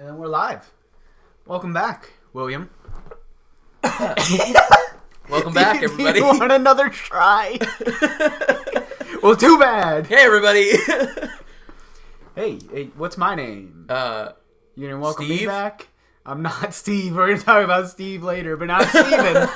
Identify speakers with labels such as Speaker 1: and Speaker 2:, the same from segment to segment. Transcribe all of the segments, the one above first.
Speaker 1: And we're live. Welcome back, William.
Speaker 2: Welcome back, everybody.
Speaker 1: Do you want another try? Well, too bad.
Speaker 2: Hey, everybody.
Speaker 1: Hey, what's my name? You gonna welcome me
Speaker 2: Steve?
Speaker 1: back? I'm not Steve. We're gonna talk about Steve later, but not Steven.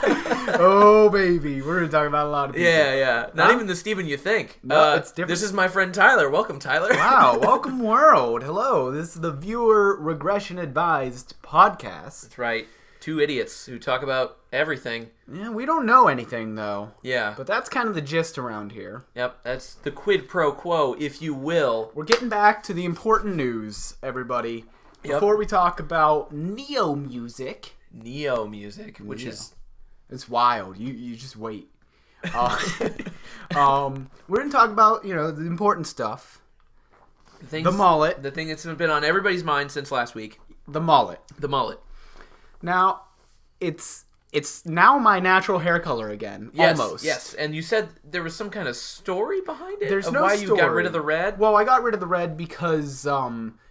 Speaker 1: Oh, baby. We're gonna talk about a lot of people.
Speaker 2: Yeah. Not even the Steven you think.
Speaker 1: No, it's different.
Speaker 2: This is my friend Tyler. Welcome, Tyler.
Speaker 1: Wow, welcome world. Hello. This is the Viewer Regression Advised podcast.
Speaker 2: That's right. Two idiots who talk about everything.
Speaker 1: Yeah, we don't know anything, though.
Speaker 2: Yeah.
Speaker 1: But that's kind of the gist around here.
Speaker 2: Yep, that's the quid pro quo, if you will.
Speaker 1: We're getting back to the important news, everybody.
Speaker 2: Yep.
Speaker 1: Before we talk about neo music,
Speaker 2: which is...
Speaker 1: It's wild. You just wait. We're going to talk about, the important stuff. The mullet.
Speaker 2: The thing that's been on everybody's mind since last week.
Speaker 1: The mullet.
Speaker 2: The mullet.
Speaker 1: Now, it's now my natural hair color again.
Speaker 2: Yes,
Speaker 1: almost.
Speaker 2: Yes, and you said there was some kind of story behind it?
Speaker 1: There's
Speaker 2: of
Speaker 1: no
Speaker 2: why
Speaker 1: story.
Speaker 2: You got rid of the red?
Speaker 1: Well, I got rid of the red because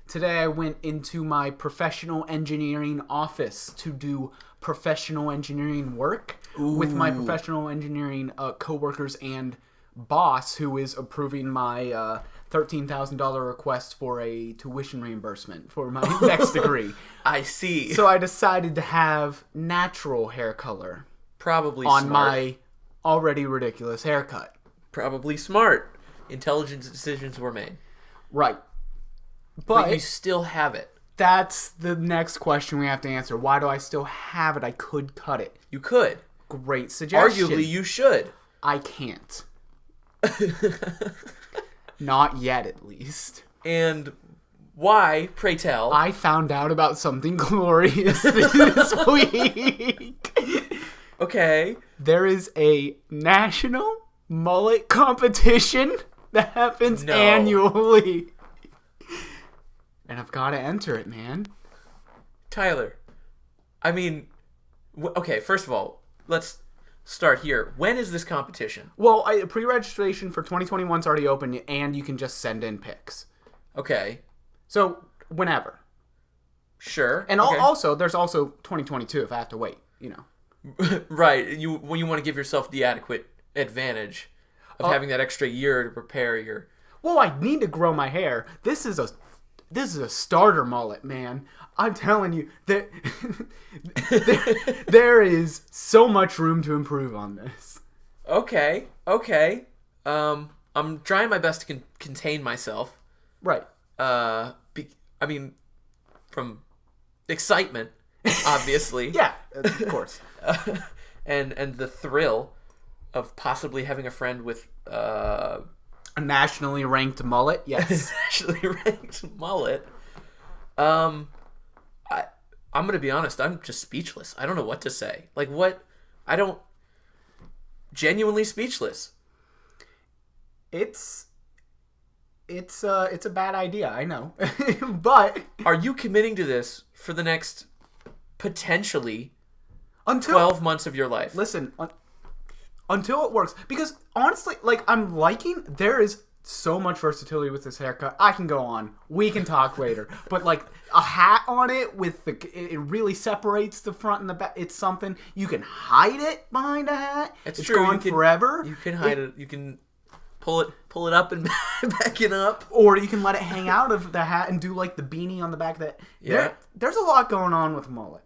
Speaker 1: today I went into my professional engineering office to do professional engineering work with my professional engineering coworkers and boss, who is approving my $13,000 request for a tuition reimbursement for my next degree.
Speaker 2: I see.
Speaker 1: So I decided to have natural hair color
Speaker 2: Probably
Speaker 1: on
Speaker 2: smart.
Speaker 1: my already ridiculous haircut.
Speaker 2: Probably smart. Intelligent decisions were made.
Speaker 1: Right.
Speaker 2: But you still have it.
Speaker 1: That's the next question we have to answer. Why do I still have it? I could cut it.
Speaker 2: You could.
Speaker 1: Great suggestion.
Speaker 2: Arguably, you should.
Speaker 1: I can't. Not yet, at least.
Speaker 2: And why, pray tell?
Speaker 1: I found out about something glorious this week.
Speaker 2: Okay.
Speaker 1: There is a national mullet competition that happens annually. And I've got to enter it, man.
Speaker 2: Tyler, I mean, okay, first of all, let's start here. When is this competition?
Speaker 1: Well, pre-registration for 2021's already open, and you can just send in pics.
Speaker 2: Okay.
Speaker 1: So, whenever.
Speaker 2: Sure.
Speaker 1: And
Speaker 2: okay.
Speaker 1: also, there's also 2022 if I have to wait,
Speaker 2: Right. When you want to give yourself the adequate advantage of having that extra year to prepare your...
Speaker 1: Well, I need to grow my hair. This is a starter mullet, man. I'm telling you that there is so much room to improve on this.
Speaker 2: Okay. I'm trying my best to contain myself.
Speaker 1: Right.
Speaker 2: From excitement, obviously.
Speaker 1: Yeah, of course.
Speaker 2: And the thrill of possibly having a friend with
Speaker 1: a nationally ranked mullet, yes.
Speaker 2: nationally ranked mullet. I'm gonna be honest. I'm just speechless. I don't know what to say. Like what? Genuinely speechless.
Speaker 1: It's a bad idea. I know, but
Speaker 2: are you committing to this for the next potentially
Speaker 1: until
Speaker 2: 12 months of your life?
Speaker 1: Listen, until it works, because honestly, I'm liking. There is so much versatility with this haircut. I can go on. We can talk later. But a hat on it with it really separates the front and the back. It's something you can hide it behind a hat. It's
Speaker 2: true.
Speaker 1: Gone forever.
Speaker 2: You can hide it. You can pull it up and back it up,
Speaker 1: or you can let it hang out of the hat and do the beanie on the back of that.
Speaker 2: Yeah.
Speaker 1: There's a lot going on with mullet.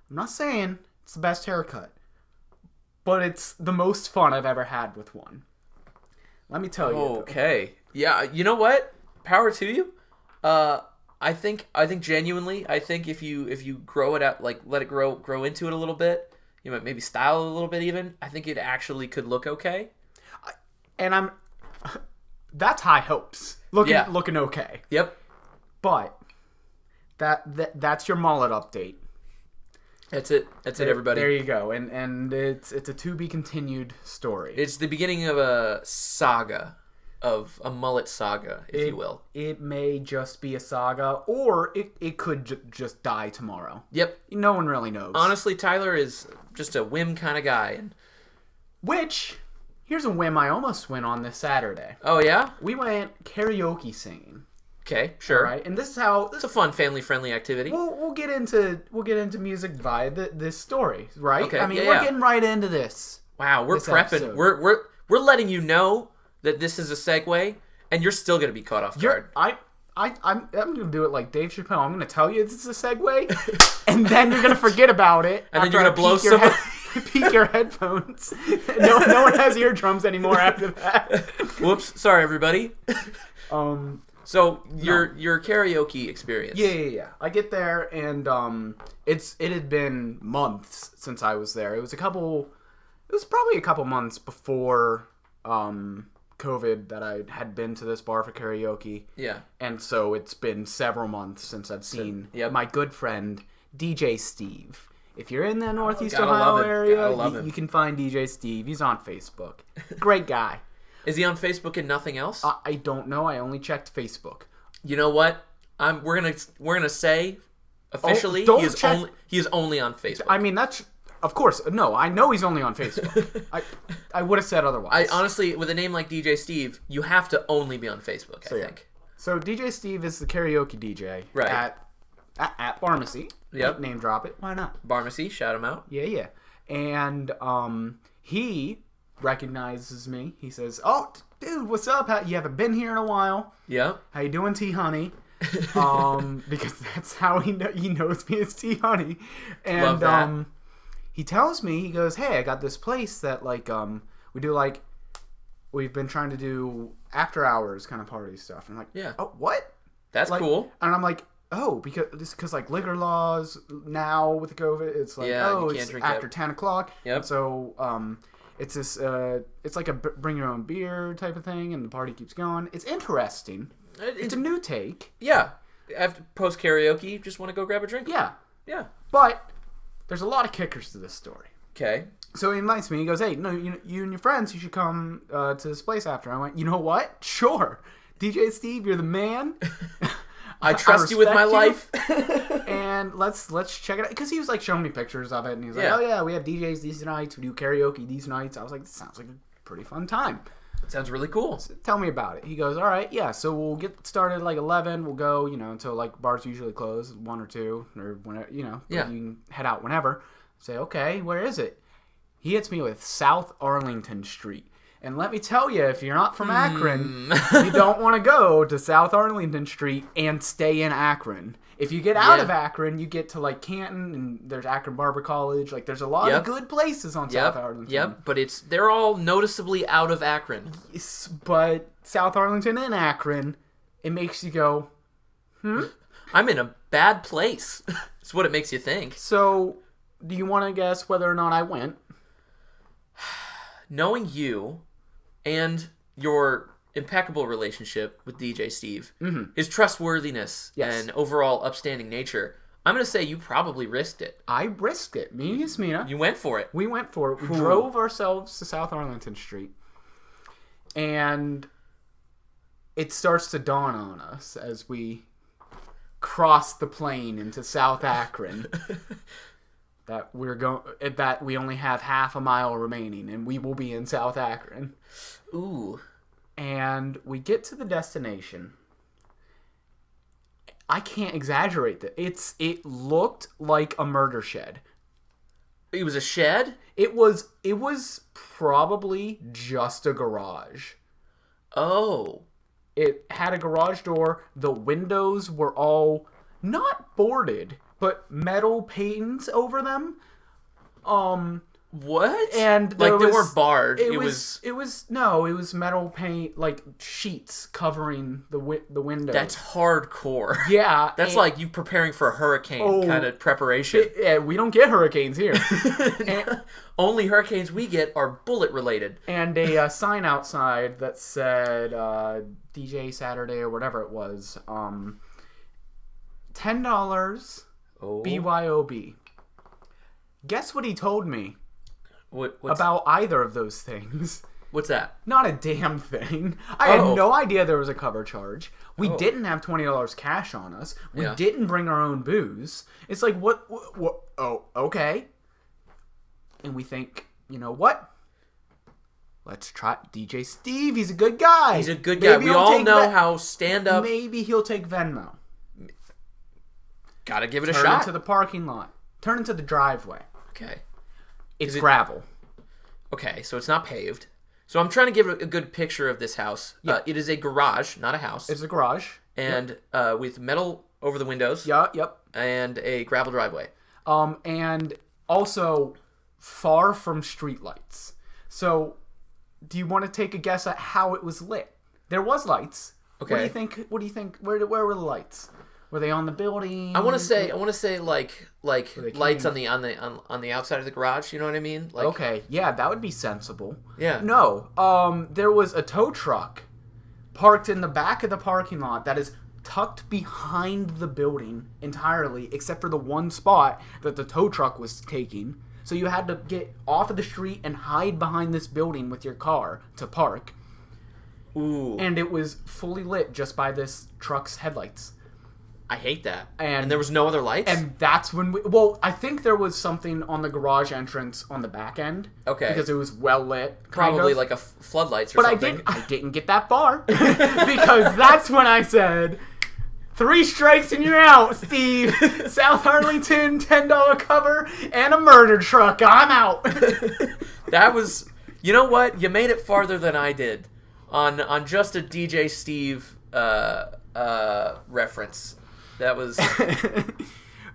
Speaker 1: I'm not saying it's the best haircut, but it's the most fun I've ever had with one. Let me tell you.
Speaker 2: Okay. Yeah. You know what? Power to you. I think genuinely. I think if you grow it out, let it grow into it a little bit. You know, maybe style it a little bit even. I think it actually could look okay.
Speaker 1: And that's high hopes. Looking okay.
Speaker 2: Yep.
Speaker 1: But that's your mullet update.
Speaker 2: That's it, everybody.
Speaker 1: There you go. And it's a to be continued story.
Speaker 2: It's the beginning of a saga, of a mullet saga, if you will.
Speaker 1: It may just be a saga, or it could just die tomorrow.
Speaker 2: Yep.
Speaker 1: No one really knows.
Speaker 2: Honestly, Tyler is just a whim kind of guy.
Speaker 1: Which, here's a whim I almost went on this Saturday.
Speaker 2: Oh, yeah?
Speaker 1: We went karaoke singing.
Speaker 2: Okay, sure.
Speaker 1: All right, and this is how
Speaker 2: It's a fun, family-friendly activity.
Speaker 1: we'll get into music via this story, right?
Speaker 2: Okay,
Speaker 1: I mean,
Speaker 2: yeah,
Speaker 1: we're
Speaker 2: yeah.
Speaker 1: getting right into this.
Speaker 2: Wow, we're
Speaker 1: this
Speaker 2: prepping.
Speaker 1: episode.
Speaker 2: We're letting you know that this is a segue, and you're still gonna be caught off guard.
Speaker 1: I'm gonna do it like Dave Chappelle. I'm gonna tell you this is a segue, and then you're gonna forget about it.
Speaker 2: And then you're gonna blow
Speaker 1: some. Peek your headphones. No one has eardrums anymore after that.
Speaker 2: Whoops! Sorry, everybody. So your
Speaker 1: No.
Speaker 2: karaoke experience.
Speaker 1: Yeah. I get there, and it had been months since I was there. It was probably a couple months before COVID that I had been to this bar for karaoke.
Speaker 2: Yeah.
Speaker 1: And so it's been several months since I've seen
Speaker 2: Yep.
Speaker 1: my good friend DJ Steve. If you're in the Northeast
Speaker 2: gotta
Speaker 1: Ohio
Speaker 2: love it.
Speaker 1: area,
Speaker 2: Gotta love him.
Speaker 1: you can find DJ Steve. He's on Facebook. Great guy.
Speaker 2: Is he on Facebook and nothing else?
Speaker 1: I don't know. I only checked Facebook.
Speaker 2: You know what? We're gonna say officially
Speaker 1: don't
Speaker 2: he is
Speaker 1: check-
Speaker 2: only on Facebook.
Speaker 1: I mean, that's of course. No, I know he's only on Facebook. I would have said otherwise.
Speaker 2: I honestly, with a name like DJ Steve, you have to only be on Facebook. I think.
Speaker 1: So DJ Steve is the karaoke DJ
Speaker 2: Right.
Speaker 1: at Pharmacy.
Speaker 2: Yep.
Speaker 1: Name drop it. Why not?
Speaker 2: Pharmacy, shout him out.
Speaker 1: Yeah. And he recognizes me. He says, "Oh, dude, what's up? You haven't been here in a while.
Speaker 2: Yep.
Speaker 1: How you doing, T Honey?" Because that's how he knows me as T Honey. And
Speaker 2: Love that.
Speaker 1: he tells me, he goes, "Hey, I got this place that we do we've been trying to do after hours kind of party stuff." And I'm like,
Speaker 2: Yeah.
Speaker 1: "Oh, what?"
Speaker 2: That's cool.
Speaker 1: And I'm like, "Oh, because liquor laws now with the COVID, it's like,
Speaker 2: Yeah, you can't
Speaker 1: it's
Speaker 2: drink
Speaker 1: after
Speaker 2: it.
Speaker 1: 10 o'clock."
Speaker 2: Yep.
Speaker 1: So it's this it's like a bring your own beer type of thing, and the party keeps going. It's interesting. It's a new take.
Speaker 2: Yeah. After post karaoke, just want to go grab a drink.
Speaker 1: Yeah.
Speaker 2: Yeah.
Speaker 1: But there's a lot of kickers to this story.
Speaker 2: Okay.
Speaker 1: So he invites me. He goes, "Hey, no, you and your friends, you should come to this place after." I went, "You know what? Sure. DJ Steve, you're the man.
Speaker 2: I trust you with my life."
Speaker 1: And let's check it out." Because he was showing me pictures of it, and he was like,
Speaker 2: Yeah.
Speaker 1: "Oh yeah, we have DJs these nights. We do karaoke these nights." I was like, "This sounds like a pretty fun time.
Speaker 2: Sounds really cool.
Speaker 1: Tell me about it." He goes, "All right, yeah. So we'll get started at 11. We'll go, until bars usually close 1 or 2 or whenever,
Speaker 2: Yeah.
Speaker 1: You can head out whenever." Say, "Okay, where is it?" He hits me with South Arlington Street. And let me tell you, if you're not from Akron, you don't want to go to South Arlington Street and stay in Akron. If you get out of Akron, you get to Canton, and there's Akron Barber College. There's a lot of good places on South Arlington.
Speaker 2: Yep, but they're all noticeably out of Akron.
Speaker 1: Yes, but South Arlington and Akron, it makes you go,
Speaker 2: I'm in a bad place. That's what it makes you think.
Speaker 1: So, do you want to guess whether or not I went?
Speaker 2: Knowing you and your impeccable relationship with DJ Steve, his trustworthiness and overall upstanding nature, I'm going to say you probably risked it.
Speaker 1: I risked it. Me and Yasmina.
Speaker 2: You went for it.
Speaker 1: We went for it. We drove ourselves to South Arlington Street. And it starts to dawn on us as we cross the plain into South Akron that we only have half a mile remaining, and we will be in South Akron.
Speaker 2: Ooh.
Speaker 1: And we get to the destination. I can't exaggerate that. It looked like a murder shed.
Speaker 2: It was a shed?
Speaker 1: It was probably just a garage.
Speaker 2: Oh.
Speaker 1: It had a garage door. The windows were all not boarded, but metal panes over them.
Speaker 2: What?
Speaker 1: And
Speaker 2: they weren't barred.
Speaker 1: It was metal paint, sheets covering the windows.
Speaker 2: That's hardcore.
Speaker 1: Yeah.
Speaker 2: That's like you preparing for a hurricane kind of preparation.
Speaker 1: We don't get hurricanes here.
Speaker 2: Only hurricanes we get are bullet related.
Speaker 1: And a sign outside that said DJ Saturday or whatever it was. $10 BYOB. Guess what he told me about either of those things?
Speaker 2: What's that?
Speaker 1: Not a damn thing. I had no idea there was a cover charge. We didn't have $20 cash on us. We didn't bring our own booze. It's like, what? Oh, okay. And we think, you know what? let's try DJ Steve. He's a good guy.
Speaker 2: He's a good guy. We all know how stand-up...
Speaker 1: Maybe he'll take Venmo.
Speaker 2: Gotta give it a
Speaker 1: shot.
Speaker 2: shot.
Speaker 1: Turn into the parking lot. Turn into the driveway.
Speaker 2: Okay.
Speaker 1: It's gravel.
Speaker 2: Okay, so it's not paved. So I'm trying to give a good picture of this house. Yeah. It is a garage, not a house.
Speaker 1: It's a garage.
Speaker 2: And with metal over the windows.
Speaker 1: Yeah, yep.
Speaker 2: And a gravel driveway.
Speaker 1: And also far from streetlights. So, do you want to take a guess at how it was lit? There was lights. Okay. What do you think? Where were the lights? Were they on the building?
Speaker 2: I want to say like lights on the outside of the garage. You know what I mean? Like,
Speaker 1: okay, yeah, that would be sensible.
Speaker 2: Yeah.
Speaker 1: No, there was a tow truck parked in the back of the parking lot that is tucked behind the building entirely, except for the one spot that the tow truck was taking. So you had to get off of the street and hide behind this building with your car to park.
Speaker 2: Ooh.
Speaker 1: And it was fully lit just by this truck's headlights.
Speaker 2: I hate that. And there was no other lights?
Speaker 1: And that's when I think there was something on the garage entrance on the back end.
Speaker 2: Okay.
Speaker 1: Because it was well lit.
Speaker 2: Probably like a floodlights or something.
Speaker 1: But I didn't get that far. Because that's when I said, 3 strikes and you're out, Steve. South Arlington, $10 cover, and a murder truck. I'm out.
Speaker 2: That was... You know what? You made it farther than I did. On just a DJ Steve reference. That was...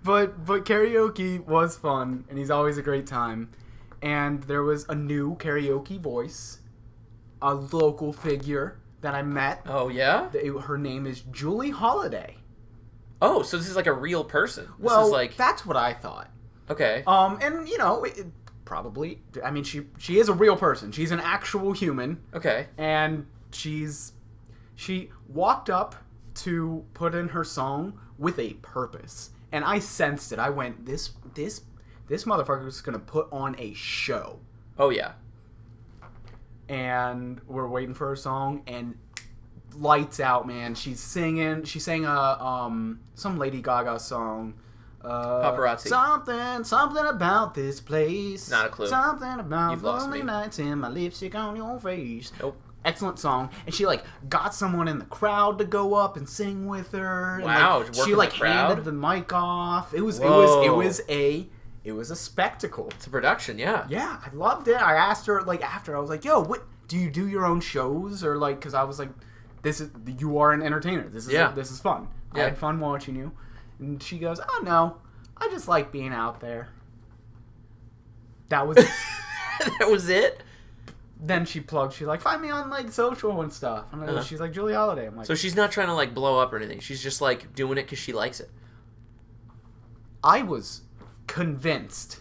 Speaker 1: but karaoke was fun, and he's always a great time. And there was a new karaoke voice, a local figure that I met.
Speaker 2: Oh, yeah?
Speaker 1: Her name is Julie Holiday.
Speaker 2: Oh, so this is like a real person.
Speaker 1: Well,
Speaker 2: this is like...
Speaker 1: that's what I thought.
Speaker 2: Okay.
Speaker 1: And, you know, probably... I mean, she is a real person. She's an actual human.
Speaker 2: Okay. And
Speaker 1: she walked up to put in her song with a purpose. And I sensed it. I went, this motherfucker is going to put on a show.
Speaker 2: Oh, yeah.
Speaker 1: And we're waiting for her song, and lights out, man. She sang some Lady Gaga song.
Speaker 2: Paparazzi.
Speaker 1: Something about this place.
Speaker 2: Not a clue.
Speaker 1: Something about
Speaker 2: You've lost
Speaker 1: lonely
Speaker 2: me.
Speaker 1: nights and my lipstick on your face.
Speaker 2: Nope.
Speaker 1: Excellent song, and she got someone in the crowd to go up and sing with her.
Speaker 2: Wow,
Speaker 1: and, she handed the mic off. It was a spectacle.
Speaker 2: It's a production, yeah.
Speaker 1: Yeah, I loved it. I asked her after. I was like, "Yo, what do you do your own shows or because I was like, you are an entertainer. This is fun.
Speaker 2: Yeah.
Speaker 1: I had fun watching you." And she goes, "Oh no, I just like being out there." That was
Speaker 2: that was it.
Speaker 1: Then she's like, find me on social and stuff. And she's like, Julie Holiday. I'm like,
Speaker 2: so she's not trying to blow up or anything. She's just doing it because she likes it.
Speaker 1: I was convinced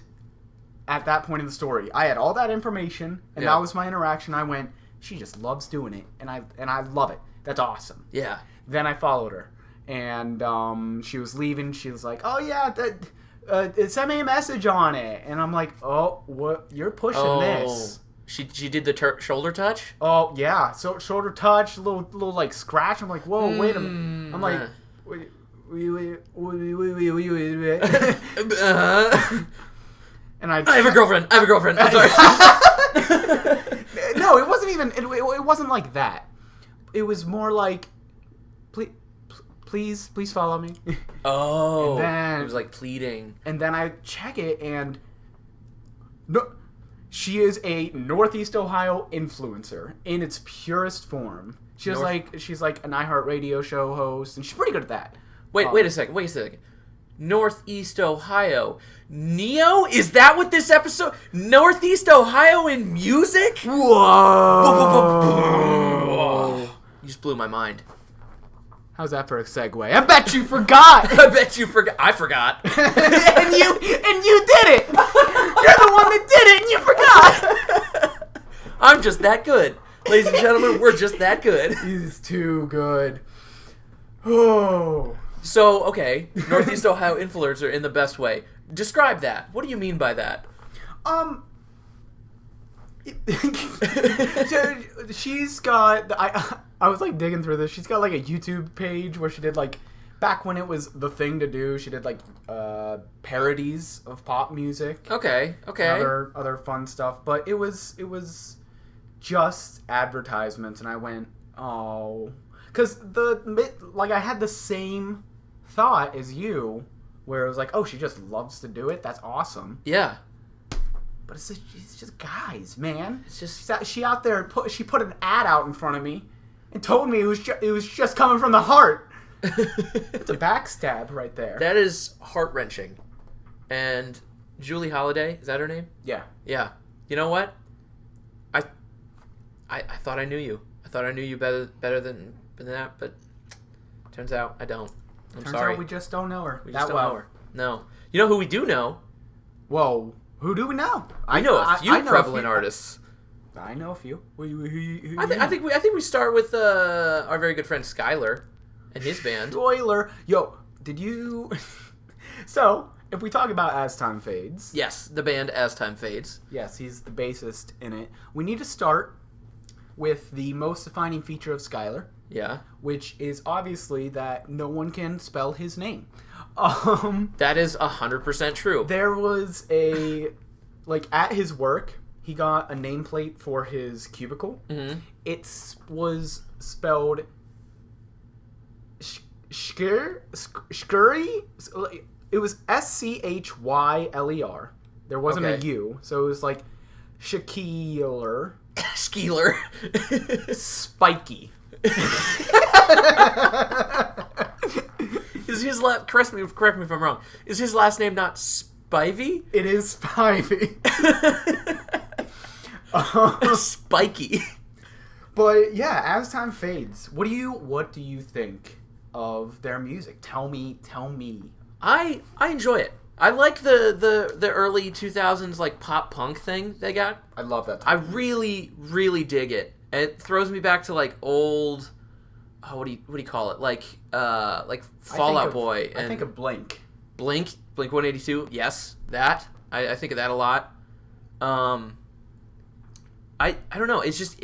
Speaker 1: at that point in the story. I had all that information, and that was my interaction. I went, she just loves doing it, and I love it. That's awesome.
Speaker 2: Yeah.
Speaker 1: Then I followed her, and she was leaving. She was like, oh yeah, send me a message on it. And I'm like, oh, what? You're pushing this.
Speaker 2: She did the shoulder touch?
Speaker 1: Oh, yeah. So shoulder touch, a little scratch. I'm like, whoa, wait a minute. I'm like, wait. And I
Speaker 2: have a girlfriend. I'm sorry.
Speaker 1: No, it wasn't even, it wasn't like that. It was more like, please follow me.
Speaker 2: Oh.
Speaker 1: And then,
Speaker 2: it was pleading.
Speaker 1: And then I check it, and no. She is a Northeast Ohio influencer in its purest form. She's like an iHeartRadio show host, and she's pretty good at that.
Speaker 2: Wait a second. Northeast Ohio. Neo? Is that what this episode... Northeast Ohio in music?
Speaker 1: Whoa!
Speaker 2: You just blew my mind.
Speaker 1: How's that for a segue? I bet you forgot!
Speaker 2: I forgot.
Speaker 1: and you did it! You're the one that did it, and you forgot!
Speaker 2: I'm just that good. Ladies and gentlemen, we're just that good.
Speaker 1: He's too good. Oh.
Speaker 2: So, okay, Northeast Ohio influencer in the best way. Describe that. What do you mean by that?
Speaker 1: She's got... I was digging through this. She's got a YouTube page where she did back when it was the thing to do. She did parodies of pop music.
Speaker 2: Okay.
Speaker 1: Other fun stuff, but it was just advertisements, and I went, oh, because I had the same thought as you, where it was like, oh, she just loves to do it. That's awesome.
Speaker 2: Yeah.
Speaker 1: But it's just guys, man.
Speaker 2: It's just
Speaker 1: she out there. She put an ad out in front of me, and told me it was just coming from the heart. It's a backstab right there.
Speaker 2: That is heart-wrenching. And Julie Holiday, is that her name?
Speaker 1: Yeah.
Speaker 2: Yeah. You know what? I thought I knew you. I thought I knew you better than that, but turns out I don't. I'm sorry.
Speaker 1: Turns out we just don't know her.
Speaker 2: We just don't know her. No. You know who we do know?
Speaker 1: Whoa. Who do we know?
Speaker 2: I know a few prevalent artists.
Speaker 1: I know a few.
Speaker 2: I think we start with our very good friend Skylar and his band.
Speaker 1: Spoiler. Yo, did you... So, if we talk about As Time Fades...
Speaker 2: Yes, the band As Time Fades.
Speaker 1: Yes, he's the bassist in it. We need to start with the most defining feature of Skylar.
Speaker 2: Yeah.
Speaker 1: Which is obviously that no one can spell his name.
Speaker 2: That is 100% true.
Speaker 1: There was at his work, he got a nameplate for his cubicle.
Speaker 2: Mm-hmm.
Speaker 1: It was spelled Scurry. It was Scyler. There wasn't a U, so it was like Shaquiller.
Speaker 2: Skeeler.
Speaker 1: Spiky.
Speaker 2: Is his correct me if I'm wrong. Is his last name not Spivey?
Speaker 1: It is Spivey.
Speaker 2: Spiky.
Speaker 1: But yeah, As Time Fades. What do you think of their music? Tell me.
Speaker 2: I enjoy it. I like the early 2000s like pop punk thing they got.
Speaker 1: I love that.
Speaker 2: I really dig it. It throws me back to like old. Oh, what do you call it? Like Fall Out Boy.
Speaker 1: I think of Blink.
Speaker 2: Blink 182. Yes, that. I think of that a lot. I don't know. It's just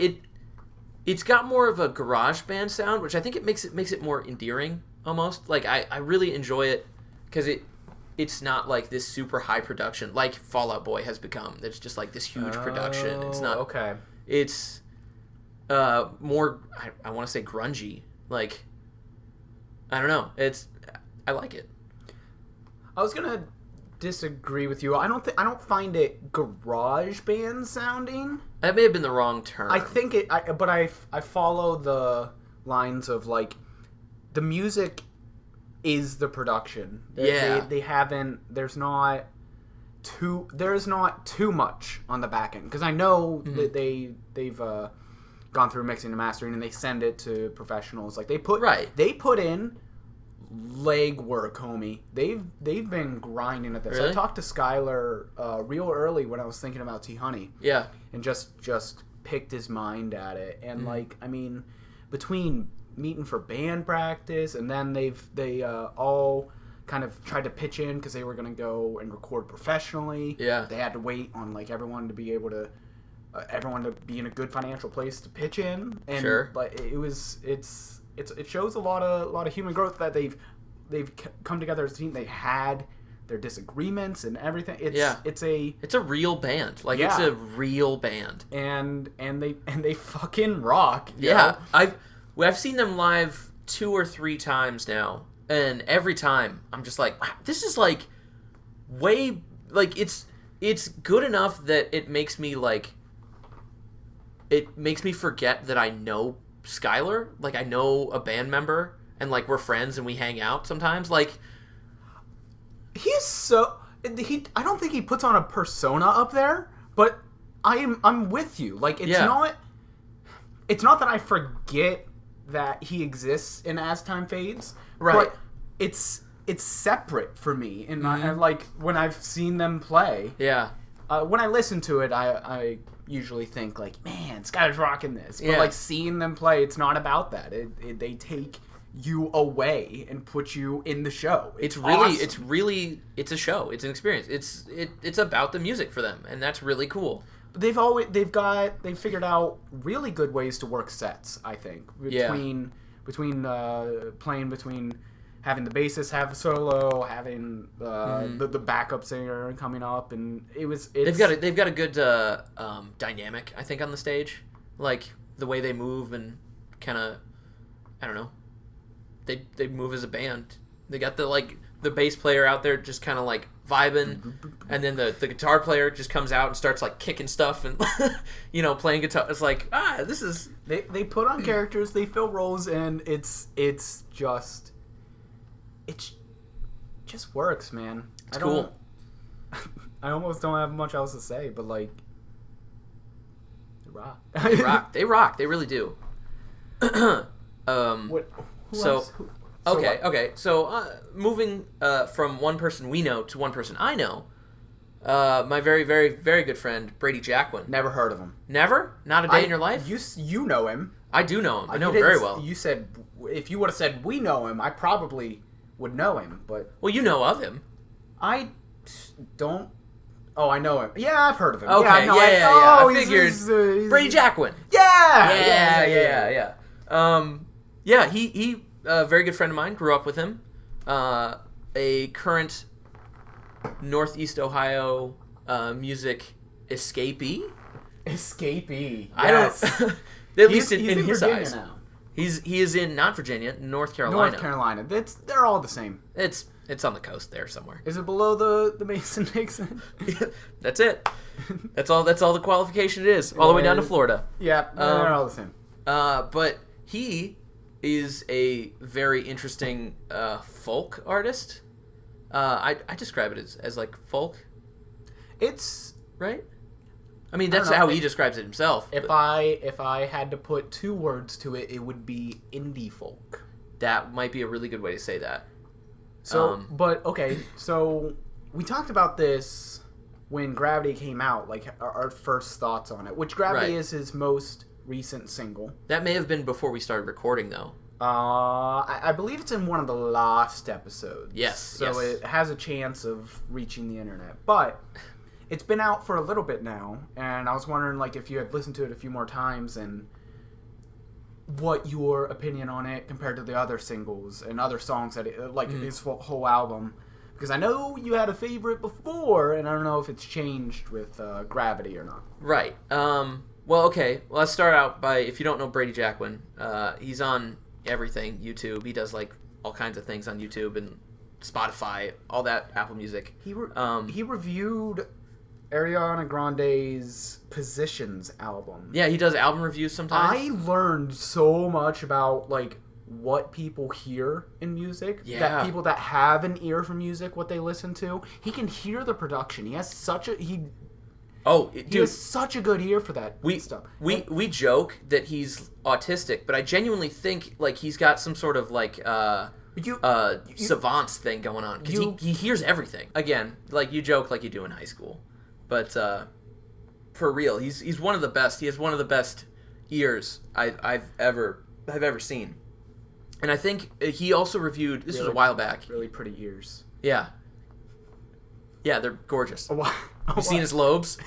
Speaker 2: it's got more of a garage band sound, which I think it makes it more endearing almost. Like I really enjoy it because it's not like this super high production like Fall Out Boy has become. It's just like this huge production. It's not
Speaker 1: okay.
Speaker 2: It's more I want to say grungy. Like I don't know. I like it.
Speaker 1: I was gonna disagree with you. I don't find it garage band sounding.
Speaker 2: That may have been the wrong term.
Speaker 1: I think but I follow the lines of like the music is the production. They haven't. There's not too much on the back end because I know that they've gone through mixing and mastering and they send it to professionals. Like they put in leg work, homie. They've been grinding at this.
Speaker 2: Really?
Speaker 1: I talked to Skylar real early when I was thinking about T Honey.
Speaker 2: Yeah.
Speaker 1: And just picked his mind at it. And like I mean, between meeting for band practice and then they all kind of tried to pitch in because they were going to go and record professionally.
Speaker 2: Yeah.
Speaker 1: They had to wait on like everyone to be able to everyone to be in a good financial place to pitch in. And
Speaker 2: sure.
Speaker 1: But it shows a lot of human growth that they've come together as a team. They had their disagreements and everything. It's a
Speaker 2: real band. Like it's a real band.
Speaker 1: And they fucking rock.
Speaker 2: Yeah. I've seen them live 2 or 3 times now, and every time I'm just like, wow, this is like way like it's good enough that it makes me forget that I know Skylar, like I know a band member and like we're friends and we hang out sometimes. Like
Speaker 1: I don't think he puts on a persona up there, but I'm with you. Like it's not that I forget that he exists in As Time Fades,
Speaker 2: right?
Speaker 1: But it's separate for me, and I like when I've seen them play.
Speaker 2: Yeah.
Speaker 1: When I listen to it, I usually think like, man, Skylar's rocking this. But like seeing them play, it's not about that. They take you away and put you in the show. It's
Speaker 2: awesome. It's a show. It's an experience. It's about the music for them, and that's really cool.
Speaker 1: They've figured out really good ways to work sets, I think. Between having the bassist have a solo, having the backup singer coming up, and they've
Speaker 2: got a good dynamic, I think, on the stage. like the way they move and kind of, I don't know, they move as a band. They got the bass player out there just kind of like vibing, and then the guitar player just comes out and starts like kicking stuff and playing guitar. It's like this is
Speaker 1: they put on characters, they fill roles, and it's just works, man.
Speaker 2: It's cool.
Speaker 1: I almost don't have much else to say, but like they rock.
Speaker 2: They rock. They really do.
Speaker 1: What? Who else?
Speaker 2: Okay. So moving from one person we know to one person I know, my very, very, very good friend Brady Jacquin.
Speaker 1: Never heard of him.
Speaker 2: Never? Not a day in your life?
Speaker 1: You know him.
Speaker 2: I do know him. I know him very well.
Speaker 1: You said if you would have said we know him, I probably would know him. But
Speaker 2: well, you know of him.
Speaker 1: I don't. Oh, I know him. Yeah, I've heard of him.
Speaker 2: Okay, yeah.
Speaker 1: Oh,
Speaker 2: I figured
Speaker 1: he's
Speaker 2: Brady Jacquin.
Speaker 1: Yeah.
Speaker 2: Yeah, he a very good friend of mine. Grew up with him. A current Northeast Ohio music escapee.
Speaker 1: Escapee.
Speaker 2: Yes. I don't. At least in his
Speaker 1: Virginia
Speaker 2: eyes.
Speaker 1: Now.
Speaker 2: He is in not Virginia, North Carolina.
Speaker 1: North Carolina. They're all the same.
Speaker 2: It's on the coast there somewhere.
Speaker 1: Is it below the Mason-Dixon?
Speaker 2: That's it. That's all the qualification it is. All the way down to Florida.
Speaker 1: Yeah, they're all the same.
Speaker 2: But he is a very interesting folk artist. I describe it as like folk.
Speaker 1: It's
Speaker 2: right. I mean, that's how he describes it himself.
Speaker 1: If I had to put 2 words to it, it would be indie folk.
Speaker 2: That might be a really good way to say that.
Speaker 1: So, but okay, so we talked about this when Gravity came out, like our first thoughts on it, which Gravity is his most recent single.
Speaker 2: That may have been before we started recording, though.
Speaker 1: I believe it's in one of the last episodes.
Speaker 2: Yes.
Speaker 1: So it has a chance of reaching the internet, but it's been out for a little bit now, and I was wondering, like, if you had listened to it a few more times and what your opinion on it compared to the other singles and other songs that his whole album, because I know you had a favorite before, and I don't know if it's changed with Gravity or not.
Speaker 2: Right. Well, okay. Well, let's start out by, if you don't know Brady Jacquin, he's on everything. YouTube. He does like all kinds of things on YouTube and Spotify, all that, Apple Music.
Speaker 1: He reviewed Ariana Grande's Positions album.
Speaker 2: Yeah, he does album reviews sometimes.
Speaker 1: I learned so much about like what people hear in music.
Speaker 2: Yeah.
Speaker 1: That people that have an ear for music, what they listen to. He can hear the production. He has such a he has such a good ear for that stuff.
Speaker 2: We joke that he's autistic, but I genuinely think like he's got some sort of like savants thing going on, because he hears everything. Again, like you joke like you do in high school. But for real, he's one of the best. He has one of the best ears I've ever seen. And I think he also reviewed. This was a while back.
Speaker 1: Really pretty ears.
Speaker 2: Yeah, they're gorgeous.
Speaker 1: Have
Speaker 2: you seen his lobes?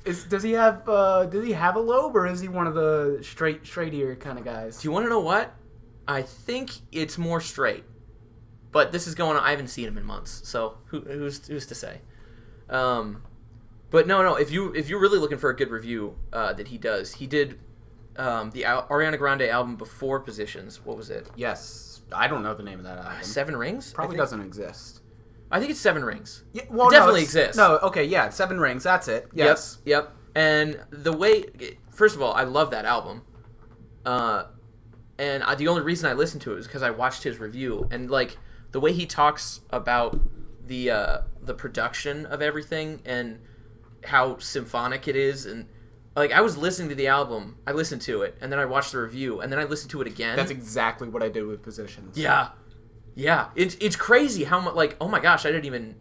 Speaker 1: Does he have a lobe, or is he one of the straight ear kind of guys?
Speaker 2: Do you want to know what? I think it's more straight. But this is going on. I haven't seen him in months, so who's to say? But no. If you're really looking for a good review that he does, he did the Ariana Grande album before Positions. What was it?
Speaker 1: Yes, I don't know the name of that album.
Speaker 2: 7 Rings?
Speaker 1: Probably doesn't exist.
Speaker 2: I think it's 7 Rings.
Speaker 1: Yeah, well,
Speaker 2: it definitely exists.
Speaker 1: No, okay, yeah, 7 Rings. That's it. Yes.
Speaker 2: Yep. And the way, first of all, I love that album. And the only reason I listened to it was because I watched his review, and like the way he talks about the production of everything and how symphonic it is, and like I was listening to the album, I listened to it, and then I watched the review, and then I listened to it again.
Speaker 1: That's exactly what I did with Positions.
Speaker 2: Yeah. It's crazy how much, like, oh my gosh, I didn't even,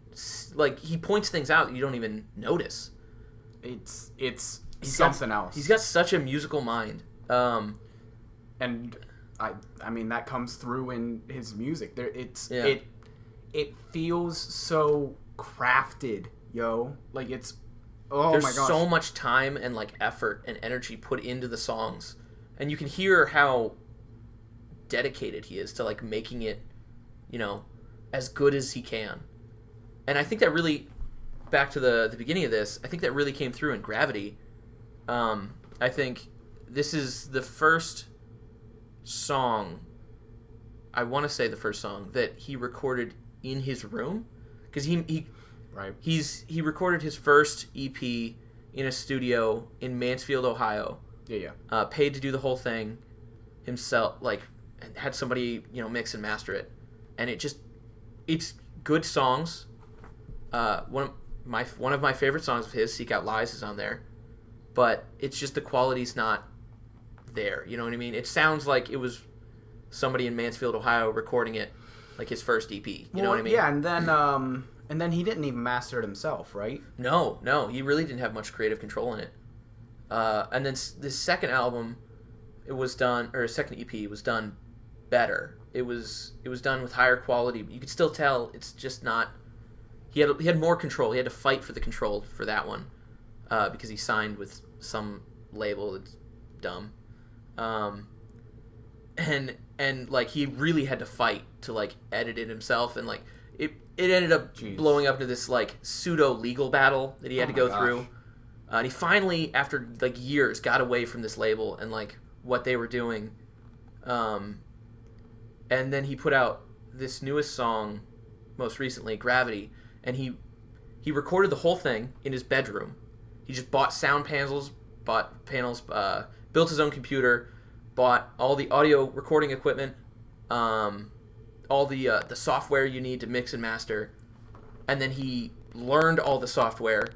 Speaker 2: like, he points things out that you don't even notice.
Speaker 1: It's something else.
Speaker 2: He's got such a musical mind.
Speaker 1: And I mean that comes through in his music. It feels so crafted, yo. Like it's
Speaker 2: There's
Speaker 1: my gosh.
Speaker 2: So much time and like effort and energy put into the songs, and you can hear how dedicated he is to like making it, as good as he can. And I think that really, back to the beginning of this, I think that really came through in Gravity. I think this is the first song, I want to say the first song that he recorded in his room, because he recorded his first EP in a studio in Mansfield, Ohio. Paid to do the whole thing himself, and had somebody mix and master it, and it's good songs. One of my favorite songs of his, "Seek Out Lies," is on there, but it's just the quality's not there. You know what I mean? It sounds like it was somebody in Mansfield, Ohio, recording it, like his first EP. You know what I mean?
Speaker 1: Yeah, and then he didn't even master it himself, right?
Speaker 2: No, he really didn't have much creative control in it. And then this second album, second EP was done better. It was done with higher quality, but you could still tell it's just not. He had more control. He had to fight for the control for that one, because he signed with some label that's dumb, and he really had to fight to edit it himself, and it ended up blowing up into this pseudo legal battle that he had to go through. And he finally, after years, got away from this label and what they were doing, and then he put out this newest song, most recently, "Gravity," and he recorded the whole thing in his bedroom. He just bought sound panels, built his own computer, bought all the audio recording equipment, all the software you need to mix and master, and then he learned all the software,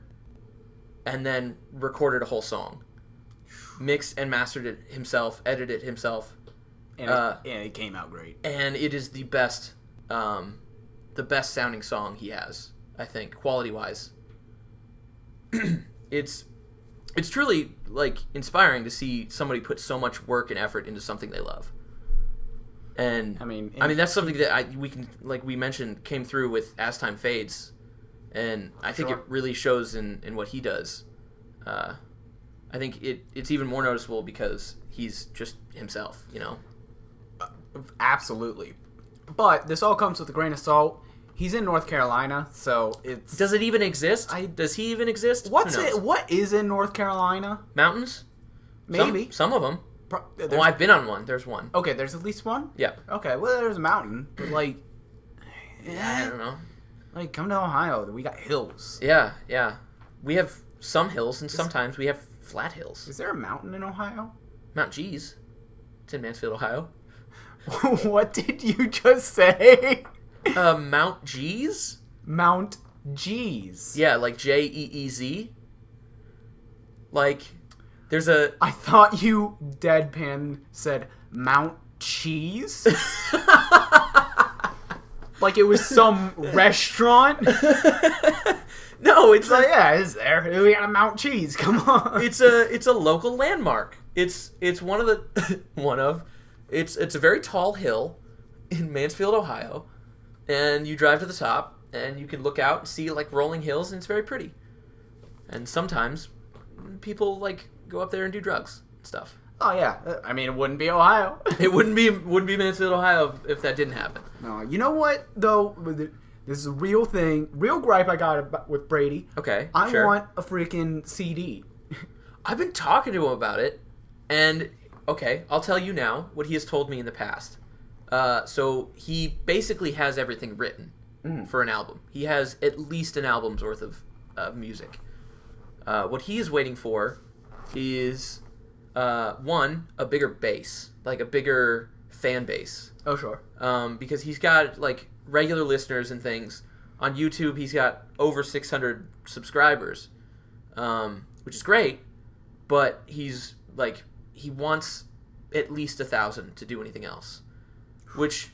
Speaker 2: and then recorded a whole song, mixed and mastered it himself, edited it himself,
Speaker 1: and it came out great.
Speaker 2: And it is the best sounding song he has, I think, quality wise. It's truly inspiring to see somebody put so much work and effort into something they love. And I mean that's something that we mentioned, came through with As Time Fades, and I think it really shows in what he does. I think it's even more noticeable because he's just himself,
Speaker 1: Absolutely. But this all comes with a grain of salt. He's in North Carolina, so it's...
Speaker 2: Does it even exist? Does he even exist?
Speaker 1: What is in North Carolina?
Speaker 2: Mountains?
Speaker 1: Maybe.
Speaker 2: Some of them. Well, I've been on one. There's one.
Speaker 1: Okay, there's at least one?
Speaker 2: Yeah.
Speaker 1: Okay, well, there's a mountain, but
Speaker 2: I don't know.
Speaker 1: Come to Ohio, we got hills.
Speaker 2: Yeah. We have some hills, and sometimes we have flat hills.
Speaker 1: Is there a mountain in Ohio?
Speaker 2: Mount Gees. It's in Mansfield, Ohio.
Speaker 1: What did you just say?
Speaker 2: Mount Gees?
Speaker 1: Mount Gees.
Speaker 2: Yeah, Jeez. There's
Speaker 1: I thought you deadpan said Mount Cheese. Like it was some restaurant.
Speaker 2: No, it's
Speaker 1: it's there. We got a Mount Cheese. Come on.
Speaker 2: It's a local landmark. It's one of it's a very tall hill in Mansfield, Ohio, and you drive to the top and you can look out and see rolling hills, and it's very pretty. And sometimes people go up there and do drugs and stuff.
Speaker 1: Oh yeah, I mean it wouldn't be Ohio.
Speaker 2: It wouldn't be Mansfield, Ohio if that didn't happen.
Speaker 1: No, you know what though? This is a real thing, real gripe I got with Brady.
Speaker 2: Okay,
Speaker 1: I want a freaking CD.
Speaker 2: I've been talking to him about it, and okay, I'll tell you now what he has told me in the past. So he basically has everything written for an album. He has at least an album's worth of music. What he is waiting for is one, a bigger base, a bigger fan base.
Speaker 1: Oh sure.
Speaker 2: Because he's got regular listeners and things on YouTube. He's got over 600 subscribers, which is great. But he's he wants at least 1,000 to do anything else, which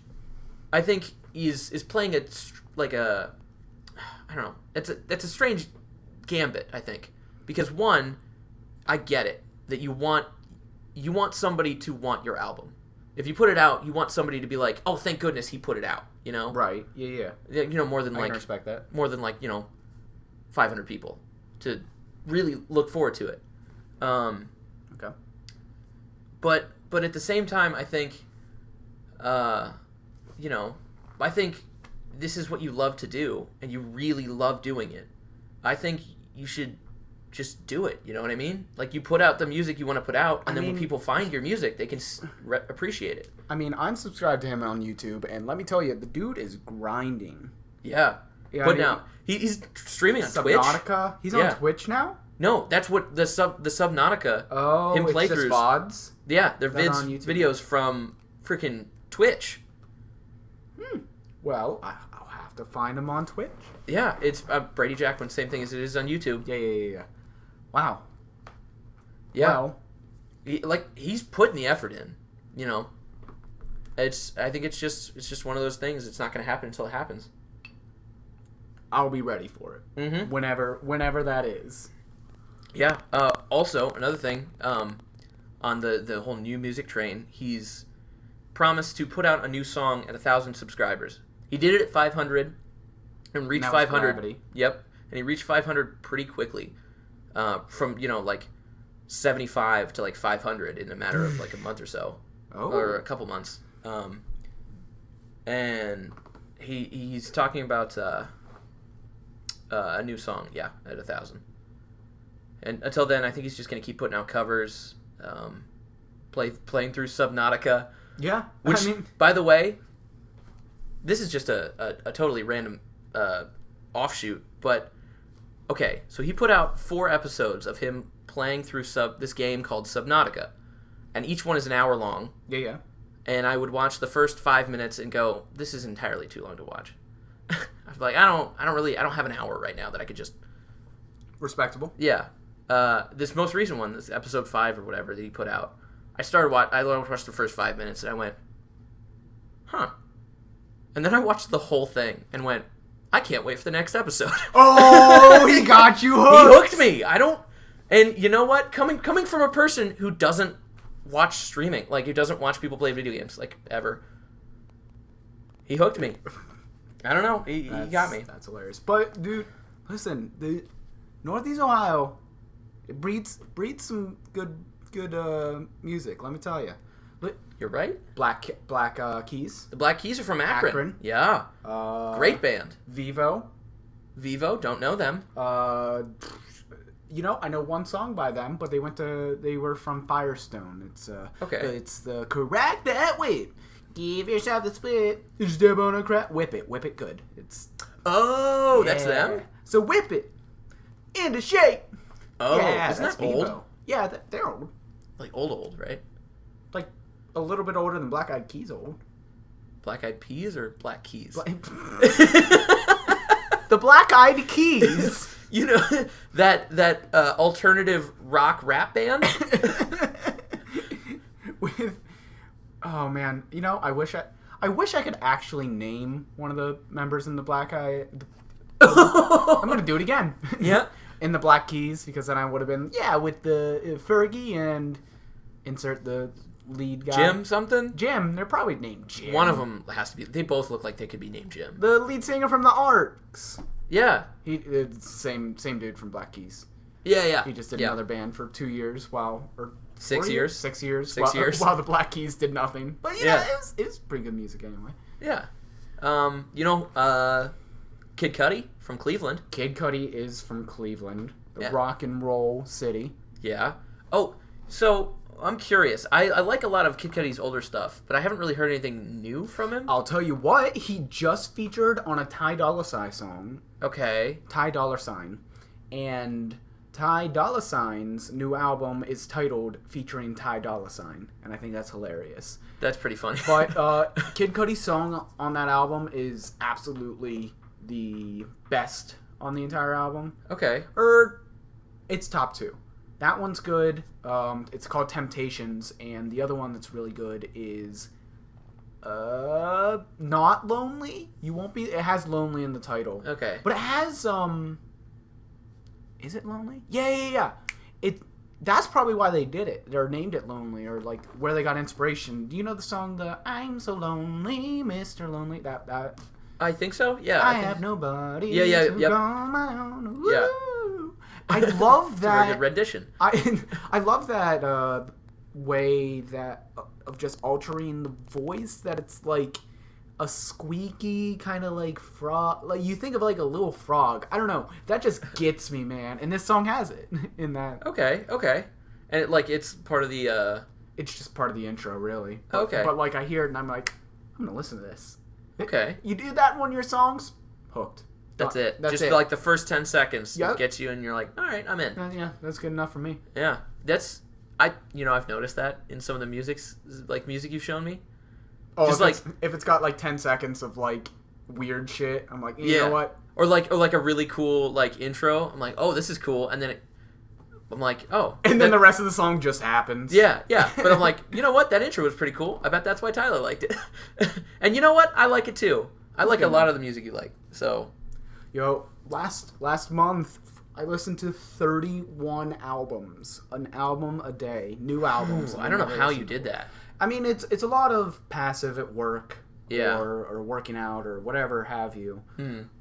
Speaker 2: I think is playing I don't know. That's a strange gambit, I think, because one, I get it that you want somebody to want your album. If you put it out, you want somebody to be like, oh, thank goodness he put it out.
Speaker 1: Right? Yeah.
Speaker 2: More than
Speaker 1: I can respect that.
Speaker 2: More than 500 people to really look forward to it.
Speaker 1: Okay.
Speaker 2: But at the same time, I think, I think this is what you love to do, and you really love doing it. I think you should just do it. You know what I mean? Like, you put out the music you want to put out, and then when people find your music, they can appreciate it.
Speaker 1: I mean, I'm subscribed to him on YouTube, and let me tell you, the dude is grinding.
Speaker 2: Yeah. Putting out. He's streaming on Twitch.
Speaker 1: Subnautica? He's on Twitch now?
Speaker 2: No, that's what the Subnautica.
Speaker 1: Oh,
Speaker 2: him
Speaker 1: it's
Speaker 2: playthroughs.
Speaker 1: just VODs?
Speaker 2: Yeah, they're videos from freaking Twitch.
Speaker 1: Well, I'll have to find him on Twitch.
Speaker 2: Yeah, it's Brady Jackman, same thing as it is on YouTube.
Speaker 1: Yeah. Wow.
Speaker 2: Yeah. Well, he's putting the effort in, you know. I think it's just one of those things. It's not going to happen until it happens.
Speaker 1: I'll be ready for it.
Speaker 2: Mm-hmm.
Speaker 1: Whenever that is.
Speaker 2: Yeah. Also, another thing, on the whole new music train, he's promised to put out a new song at 1,000 subscribers. He did it at 500 and reached 500. Gravity. Yep. And he reached 500 pretty quickly. From, 75 to 500 in a matter of a month or so.
Speaker 1: Oh.
Speaker 2: Or a couple months. And he's talking about a new song, at 1,000. And until then, I think he's just going to keep putting out covers, playing through Subnautica.
Speaker 1: Yeah.
Speaker 2: Which, by the way, this is just a totally random offshoot, but okay, so he put out 4 episodes of him playing through this game called Subnautica, and each one is an hour long.
Speaker 1: Yeah.
Speaker 2: And I would watch the first 5 minutes and go, "This is entirely too long to watch." I'm like, I don't have an hour right now that I could just.
Speaker 1: Respectable.
Speaker 2: Yeah. This most recent one, this episode 5 or whatever that he put out, I watched the first 5 minutes and I went, huh. And then I watched the whole thing and went, I can't wait for the next episode.
Speaker 1: Oh, he got you hooked.
Speaker 2: He hooked me. And you know what? Coming from a person who doesn't watch streaming, who doesn't watch people play video games, ever, he hooked me. I don't know. He got me.
Speaker 1: That's hilarious. But, dude, listen, the Northeast Ohio, it breeds some good music, let me tell you.
Speaker 2: You're right.
Speaker 1: Black Keys.
Speaker 2: The Black Keys are from Akron. Yeah. Great band.
Speaker 1: Vivo,
Speaker 2: don't know them.
Speaker 1: I know one song by them, but they were from Firestone. It's
Speaker 2: okay.
Speaker 1: It's the correct that whip. Give yourself the split. Step on a crack. Whip it good. It's
Speaker 2: that's them.
Speaker 1: So whip it into shape.
Speaker 2: Oh,
Speaker 1: yeah,
Speaker 2: isn't that old?
Speaker 1: Vivo. Yeah, they're old.
Speaker 2: Old, right?
Speaker 1: A little bit older than Black Eyed Keys old.
Speaker 2: Black Eyed Peas or Black Keys?
Speaker 1: The Black Eyed Keys.
Speaker 2: You know that alternative rock rap band?
Speaker 1: Oh man, I wish I could actually name one of the members in the Black Eyed. I'm gonna do it again.
Speaker 2: Yeah.
Speaker 1: In the Black Keys, because then I would have been with the Fergie and insert the lead guy.
Speaker 2: Jim something?
Speaker 1: Jim. They're probably named Jim.
Speaker 2: One of them has to be. They both look like they could be named Jim.
Speaker 1: The lead singer from the Arcs.
Speaker 2: Yeah.
Speaker 1: Same dude from Black Keys.
Speaker 2: Yeah.
Speaker 1: He just did another band for 2 years
Speaker 2: 6 years.
Speaker 1: 6 years.
Speaker 2: 6 years.
Speaker 1: While the Black Keys did nothing. But it was pretty good music anyway.
Speaker 2: Yeah. Kid Cudi from Cleveland.
Speaker 1: Kid Cudi is from Cleveland, the rock and roll city.
Speaker 2: Yeah. Oh, so I'm curious. I like a lot of Kid Cudi's older stuff, but I haven't really heard anything new from him.
Speaker 1: I'll tell you what, he just featured on a Ty Dolla $ign song.
Speaker 2: Okay.
Speaker 1: Ty Dolla $ign. And Ty Dolla $ign's new album is titled featuring Ty Dolla $ign, and I think that's hilarious.
Speaker 2: That's pretty funny.
Speaker 1: But Kid Cudi's song on that album is absolutely the best on the entire album.
Speaker 2: Okay.
Speaker 1: It's top 2. That one's good. It's called Temptations, and the other one that's really good is Not Lonely. You won't be. It has Lonely in the title.
Speaker 2: Okay.
Speaker 1: But it has Is it Lonely? Yeah. That's probably why they did it. They're named it Lonely, or where they got inspiration. Do you know the song I'm so lonely, Mr. Lonely? That.
Speaker 2: I think so. Yeah.
Speaker 1: I have nobody
Speaker 2: to
Speaker 1: call my own. Woo.
Speaker 2: Yeah.
Speaker 1: I love that.
Speaker 2: It's a very good rendition.
Speaker 1: I love that way that of just altering the voice, that it's a squeaky kind of like frog. Like you think of like a little frog. I don't know. That just gets me, man. And this song has it in that.
Speaker 2: Okay. And it's part of the.
Speaker 1: It's just part of the intro, really.
Speaker 2: Okay.
Speaker 1: But like I hear it and I'm like, I'm gonna listen to this.
Speaker 2: Okay.
Speaker 1: You do that in one of your songs, hooked.
Speaker 2: That's it.
Speaker 1: That's
Speaker 2: just
Speaker 1: it.
Speaker 2: like the first 10 seconds
Speaker 1: Yep.
Speaker 2: gets you, and you're like, all right, I'm in.
Speaker 1: Yeah, that's good enough for me.
Speaker 2: Yeah, I've noticed that in some of the music you've shown me.
Speaker 1: Oh,
Speaker 2: Just
Speaker 1: if it's got like 10 seconds of like weird shit, I'm like, you know what?
Speaker 2: Or like a really cool like intro. I'm like, oh, this is cool, and then I'm like, oh,
Speaker 1: and then the rest of the song just happens.
Speaker 2: Yeah. But I'm like, you know what? That intro was pretty cool. I bet that's why Tyler liked it. And you know what? I like it too. I like a lot of the music you like. So,
Speaker 1: yo, last month I listened to 31 albums, an album a day, new albums.
Speaker 2: I don't know how you did that.
Speaker 1: I mean, it's a lot of passive at work,
Speaker 2: Yeah.
Speaker 1: or working out or whatever have you.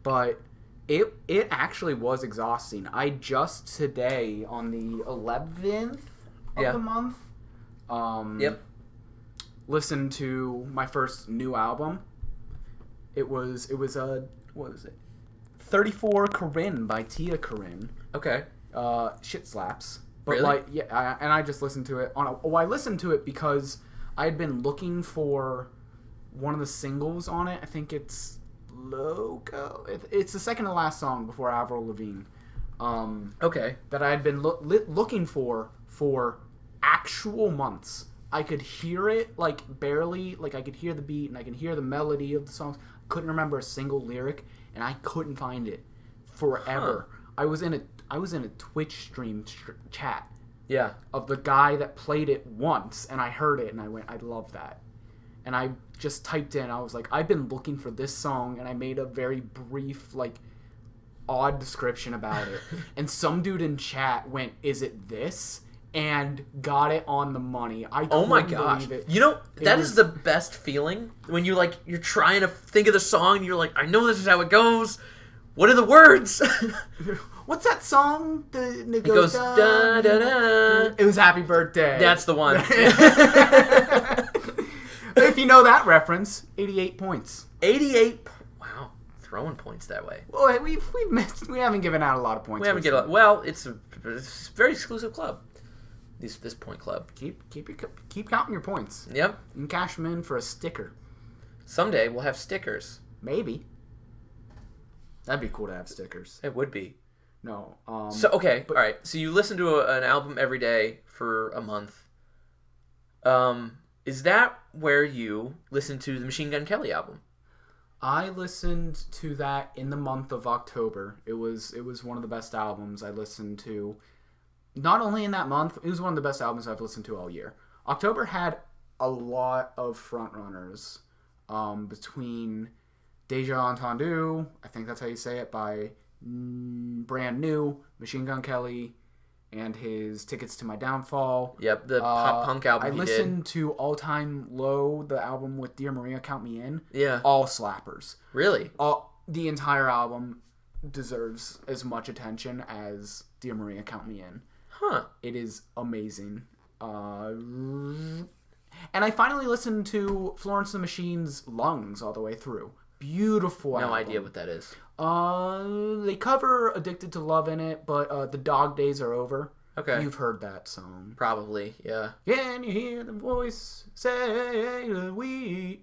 Speaker 1: But it actually was exhausting. I just today on the 11th of the month, listened to my first new album. It was what was it? 34 Corinne by Tia Corinne.
Speaker 2: Okay.
Speaker 1: Shit slaps. But
Speaker 2: Really?
Speaker 1: and I just listened to it I listened to it because I had been looking for one of the singles on it. I think it's Logo. It's the second to last song before Avril Lavigne.
Speaker 2: Okay.
Speaker 1: That I had been looking for actual months. I could hear it like barely, like I could hear the beat and I could hear the melody of the songs. Couldn't remember a single lyric, and I couldn't find it forever. I was in a Twitch stream chat.
Speaker 2: Yeah.
Speaker 1: Of the guy that played it once, and I heard it, and I went, I love that. And I just typed in, I was like, I've been looking for this song, and I made a very brief, like, odd description about it. And some dude in chat went, is it this? And got it on the money. I couldn't believe it.
Speaker 2: You know, that is the best feeling when you're trying to think of the song, and you're like, I know this is how it goes. What are the words?
Speaker 1: What's that song? It
Speaker 2: goes da da da.
Speaker 1: It was Happy Birthday.
Speaker 2: That's the one.
Speaker 1: If you know that reference, 88 points.
Speaker 2: 88. Wow, throwing points that way.
Speaker 1: Well, we've missed. We haven't given out a lot of points.
Speaker 2: We haven't given. Well, it's a very exclusive club. This point club.
Speaker 1: Keep counting your points.
Speaker 2: Yep.
Speaker 1: You can cash them in for a sticker.
Speaker 2: Someday we'll have stickers.
Speaker 1: Maybe. That'd be cool to have stickers.
Speaker 2: It would be.
Speaker 1: No.
Speaker 2: So okay, all right. So you listen to an album every day for a month. Is that where you listen to the Machine Gun Kelly album?
Speaker 1: I listened to that in the month of October. It was one of the best albums I listened to. Not only in that month, it was one of the best albums I've listened to all year. October had a lot of frontrunners between Deja Entendu, I think that's how you say it, by Brand New, Machine Gun Kelly, and his Tickets to My Downfall.
Speaker 2: Yep, the pop punk album
Speaker 1: I listened to All Time Low, the album with Dear Maria, Count Me In.
Speaker 2: Yeah.
Speaker 1: All slappers.
Speaker 2: Really?
Speaker 1: The entire album deserves as much attention as Dear Maria, Count Me In.
Speaker 2: Huh.
Speaker 1: It is amazing. And I finally listened to Florence and the Machine's Lungs all the way through. Beautiful album.
Speaker 2: No idea what that is.
Speaker 1: They cover Addicted to Love in it, but The Dog Days Are Over.
Speaker 2: Okay.
Speaker 1: You've heard that song.
Speaker 2: Probably, yeah.
Speaker 1: Can you hear the voice say we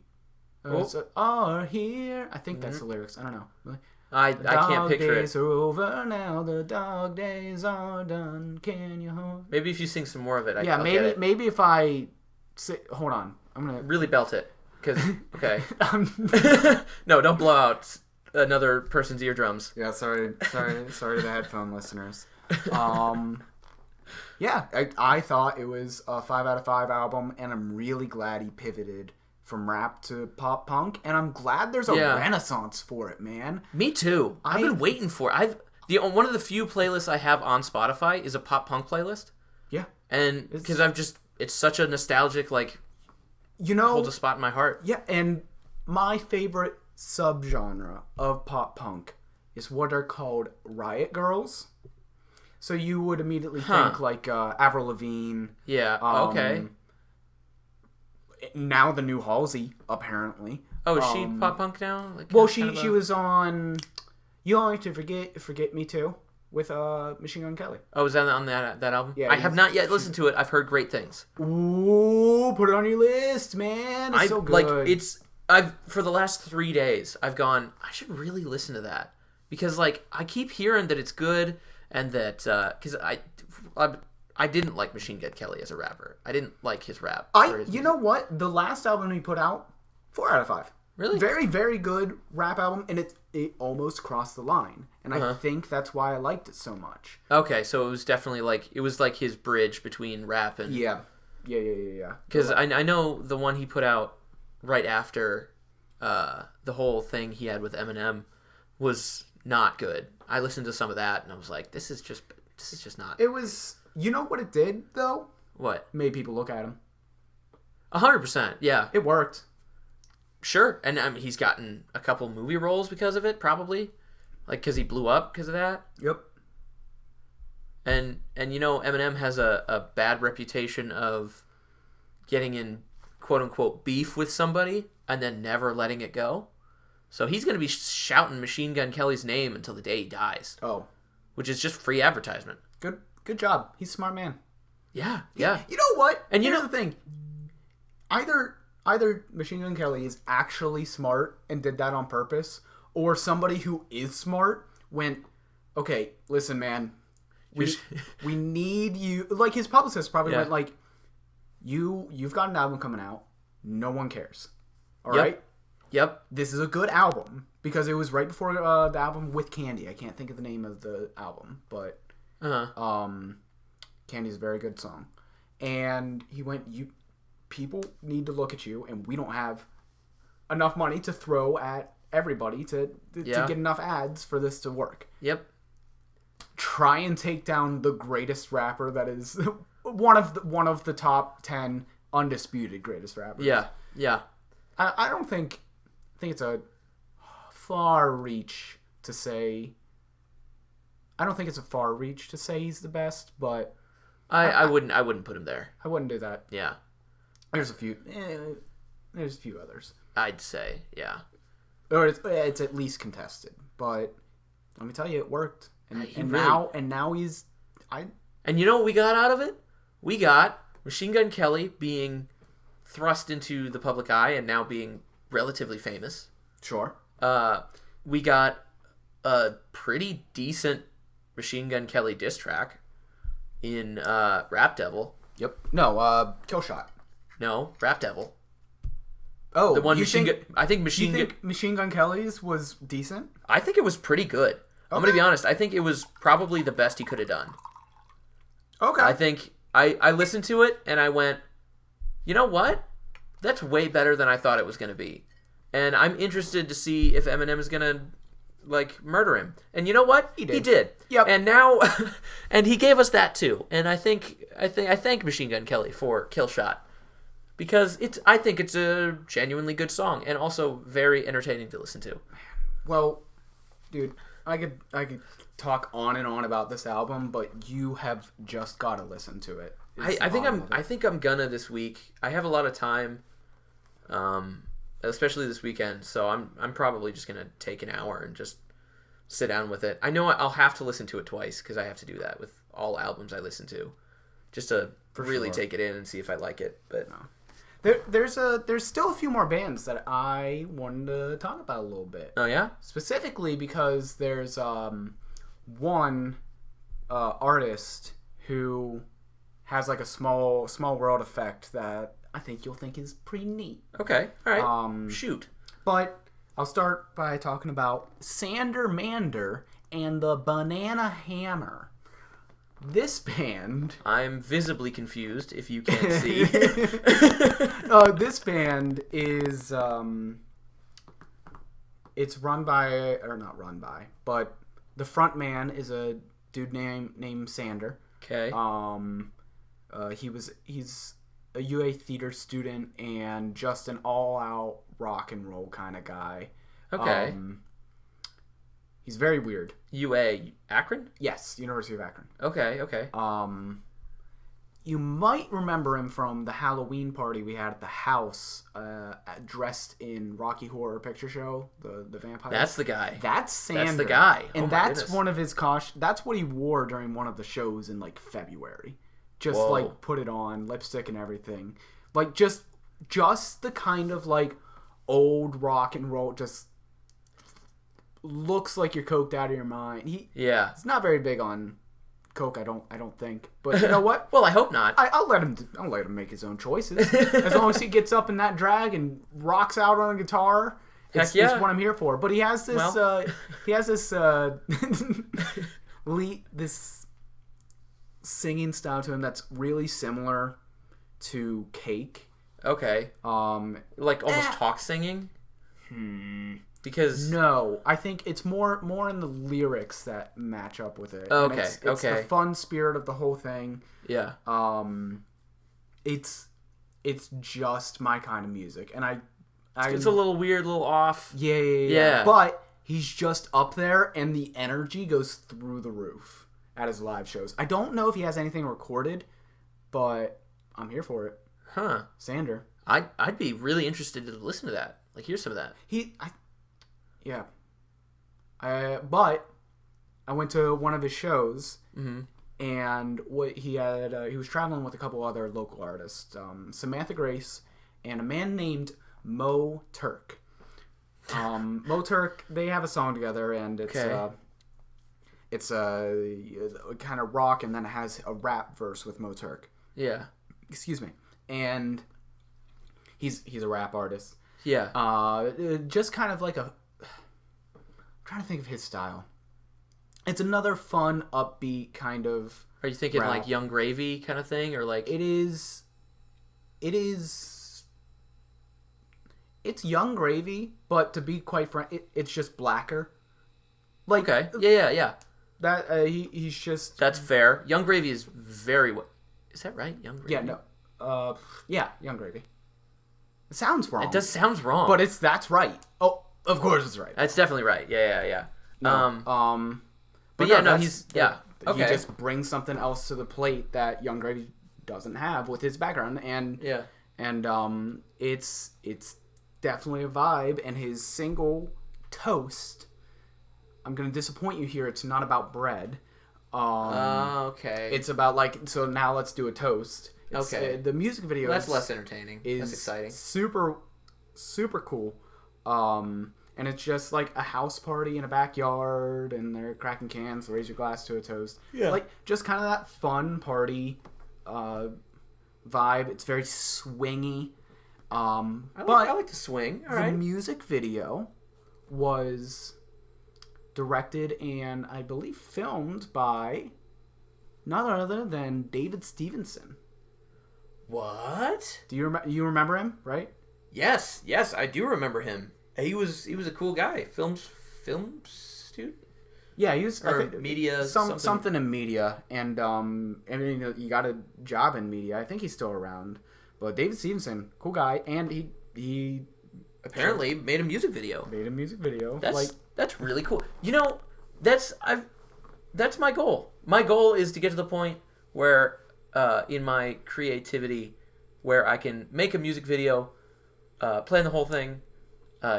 Speaker 1: are here? I think that's the lyrics. I don't know.
Speaker 2: I can't picture it.
Speaker 1: The dog days are over now. The dog days are done. Can you hold?
Speaker 2: Maybe if you sing some more of it, I'll
Speaker 1: maybe
Speaker 2: get it.
Speaker 1: maybe if I say, hold on, I'm gonna
Speaker 2: really belt it. Cause okay. No, don't blow out another person's eardrums.
Speaker 1: Yeah, sorry to the headphone listeners. Yeah, I thought it was a 5 out of 5 album, and I'm really glad he pivoted from rap to pop punk, and I'm glad there's a renaissance for it, man.
Speaker 2: Me too. I've been waiting for it. One of the few playlists I have on Spotify is a pop punk playlist.
Speaker 1: Yeah,
Speaker 2: and because it's such a nostalgic holds a spot in my heart.
Speaker 1: Yeah, and my favorite subgenre of pop punk is what are called riot girls. So you would immediately think like Avril Lavigne.
Speaker 2: Yeah. Okay.
Speaker 1: now the new Halsey, apparently.
Speaker 2: Oh, is she pop punk now? Like,
Speaker 1: well, she was on You Only to Forget Me Too with Machine Gun Kelly.
Speaker 2: Oh, is that on that album?
Speaker 1: Yeah,
Speaker 2: I have not yet listened to it. I've heard great things.
Speaker 1: Ooh, put it on your list, man. It's so good.
Speaker 2: For the last 3 days, I've gone, I should really listen to that. Because, like, I keep hearing that it's good, and that, because I didn't like Machine Gun Kelly as a rapper. I didn't like his rap.
Speaker 1: You know what? The last album he put out, 4 out of 5.
Speaker 2: Really?
Speaker 1: Very, very good rap album, and it almost crossed the line. And I think that's why I liked it so much.
Speaker 2: Okay, so it was definitely like, it was like his bridge between rap and...
Speaker 1: Yeah.
Speaker 2: Because I know the one he put out right after the whole thing he had with Eminem was not good. I listened to some of that, and I was like, this is just not...
Speaker 1: It was... You know what it did, though?
Speaker 2: What?
Speaker 1: Made people look at him.
Speaker 2: 100%, yeah.
Speaker 1: It worked.
Speaker 2: Sure, and he's gotten a couple movie roles because of it, probably. Like, because he blew up because of that.
Speaker 1: Yep.
Speaker 2: And you know, Eminem has a bad reputation of getting in quote-unquote beef with somebody and then never letting it go. So he's going to be shouting Machine Gun Kelly's name until the day he dies.
Speaker 1: Oh.
Speaker 2: Which is just free advertisement.
Speaker 1: Good job. He's a smart man.
Speaker 2: Yeah.
Speaker 1: You know what?
Speaker 2: And
Speaker 1: here's the thing. Either Machine Gun Kelly is actually smart and did that on purpose, or somebody who is smart went, okay, listen, man, we need you. Like, his publicist probably went like, you've got an album coming out. No one cares. All right?
Speaker 2: Yep.
Speaker 1: This is a good album because it was right before the album with Candy. I can't think of the name of the album, but Candy's a very good song. And he went, people need to look at you, and we don't have enough money to throw at everybody to get enough ads for this to work.
Speaker 2: Yep.
Speaker 1: Try and take down the greatest rapper that is one of the top 10 undisputed greatest rappers.
Speaker 2: Yeah.
Speaker 1: I don't think it's a far reach to say. I don't think it's a far reach to say he's the best, but
Speaker 2: I wouldn't put him there.
Speaker 1: I wouldn't do that.
Speaker 2: Yeah.
Speaker 1: There's a few others.
Speaker 2: I'd say, yeah.
Speaker 1: Or it's at least contested, but let me tell you, it worked. And now he's
Speaker 2: And you know what we got out of it? We got Machine Gun Kelly being thrust into the public eye and now being relatively famous.
Speaker 1: Sure.
Speaker 2: We got a pretty decent Machine Gun Kelly diss track in Rap Devil.
Speaker 1: Yep. No, Kill Shot.
Speaker 2: No, Rap Devil.
Speaker 1: Oh,
Speaker 2: the one I think
Speaker 1: Machine Gun Kelly's was decent?
Speaker 2: I think it was pretty good. Okay. I'm going to be honest. I think it was probably the best he could have done.
Speaker 1: Okay.
Speaker 2: I think I listened to it and I went, you know what? That's way better than I thought it was going to be. And I'm interested to see if Eminem is going to like murder him. And you know what? He did.
Speaker 1: Yep.
Speaker 2: And now and he gave us that too. And I thank Machine Gun Kelly for Kill Shot. Because I think it's a genuinely good song and also very entertaining to listen to.
Speaker 1: Well, dude, I could talk on and on about this album, but you have just got to listen to it.
Speaker 2: I think I'm gonna this week. I have a lot of time, especially this weekend. So I'm probably just gonna take an hour and just sit down with it. I know I'll have to listen to it twice because I have to do that with all albums I listen to, just to really take it in and see if I like it. But.
Speaker 1: No. There's still a few more bands that I wanted to talk about a little bit.
Speaker 2: Oh yeah?
Speaker 1: Specifically because there's one artist who has like a small world effect that I think you'll think is pretty neat.
Speaker 2: Okay. All right. Shoot.
Speaker 1: But I'll start by talking about Sander Mander and the Banana Hammer. This band...
Speaker 2: I'm visibly confused, if you can't see.
Speaker 1: This band is... it's run by... Or not run by, but the front man is a dude named Sander.
Speaker 2: Okay.
Speaker 1: He's a UA theater student and just an all-out rock and roll kind of guy.
Speaker 2: Okay.
Speaker 1: He's very weird.
Speaker 2: UA Akron?
Speaker 1: Yes, University of Akron.
Speaker 2: Okay.
Speaker 1: you might remember him from the Halloween party we had at the house, dressed in Rocky Horror Picture Show, the vampire.
Speaker 2: That's the guy.
Speaker 1: That's Sander.
Speaker 2: That's the guy.
Speaker 1: And that's one of his that's what he wore during one of the shows in like February. Just like put it on, lipstick and everything. Like just the kind of like old rock and roll, just looks like you're coked out of your mind. He's not very big on coke, I don't think. But you know what?
Speaker 2: Well, I hope not.
Speaker 1: I'll let him make his own choices. As long as he gets up in that drag and rocks out on a guitar, it's what I'm here for. But he has this this singing style to him that's really similar to Cake.
Speaker 2: Okay. Like almost talk singing? Because
Speaker 1: no, I think it's more in the lyrics that match up with it.
Speaker 2: Okay.
Speaker 1: It's the fun spirit of the whole thing.
Speaker 2: Yeah.
Speaker 1: It's just my kind of music, and
Speaker 2: it's a little weird, a little off.
Speaker 1: Yeah. But he's just up there, and the energy goes through the roof at his live shows. I don't know if he has anything recorded, but I'm here for it.
Speaker 2: Huh.
Speaker 1: Sander.
Speaker 2: I'd be really interested to listen to that. Like, hear some of that.
Speaker 1: Yeah. But I went to one of his shows, and what he was traveling with a couple other local artists, Samantha Grace and a man named Mo Turk. Mo Turk, they have a song together, and it's a kind of rock, and then it has a rap verse with Mo Turk.
Speaker 2: Yeah.
Speaker 1: Excuse me. And he's a rap artist.
Speaker 2: Yeah.
Speaker 1: Just kind of like I'm trying to think of his style. It's another fun, upbeat kind of.
Speaker 2: Are you thinking
Speaker 1: rap.
Speaker 2: like Young Gravy kind of thing, or like?
Speaker 1: It is. It's Young Gravy, but to be quite frank, it's just blacker. Like
Speaker 2: okay. Yeah.
Speaker 1: That he's just.
Speaker 2: That's fair. Young Gravy is very. Is that right? Young Gravy.
Speaker 1: Yeah. No. Young Gravy. It sounds wrong.
Speaker 2: It does sounds wrong.
Speaker 1: But that's right. Oh, of course it's right.
Speaker 2: That's definitely right. Yeah.
Speaker 1: No,
Speaker 2: but yeah, no, he's
Speaker 1: okay. He just brings something else to the plate that Young Gravy doesn't have with his background, and it's definitely a vibe. And his single Toast, I'm gonna disappoint you here. It's not about bread.
Speaker 2: Okay.
Speaker 1: It's about so now let's do a toast.
Speaker 2: Okay.
Speaker 1: The music video.
Speaker 2: That's less entertaining. That's exciting.
Speaker 1: Super, super cool. And it's just like a house party in a backyard, and they're cracking cans. So raise your glass to a toast. Yeah. Like just kind of that fun party vibe. It's very swingy.
Speaker 2: I like to swing. All right.
Speaker 1: The music video was directed and I believe filmed by none other than David Stevenson.
Speaker 2: What?
Speaker 1: Do you remember him, right?
Speaker 2: Yes, I do remember him. He was a cool guy. Film student?
Speaker 1: Yeah, he was
Speaker 2: media
Speaker 1: something in media, and he got a job in media. I think he's still around. But David Stevenson, cool guy, and he
Speaker 2: apparently made a music video.
Speaker 1: That's
Speaker 2: really cool. You know, that's my goal. My goal is to get to the point where in my creativity where I can make a music video, plan the whole thing,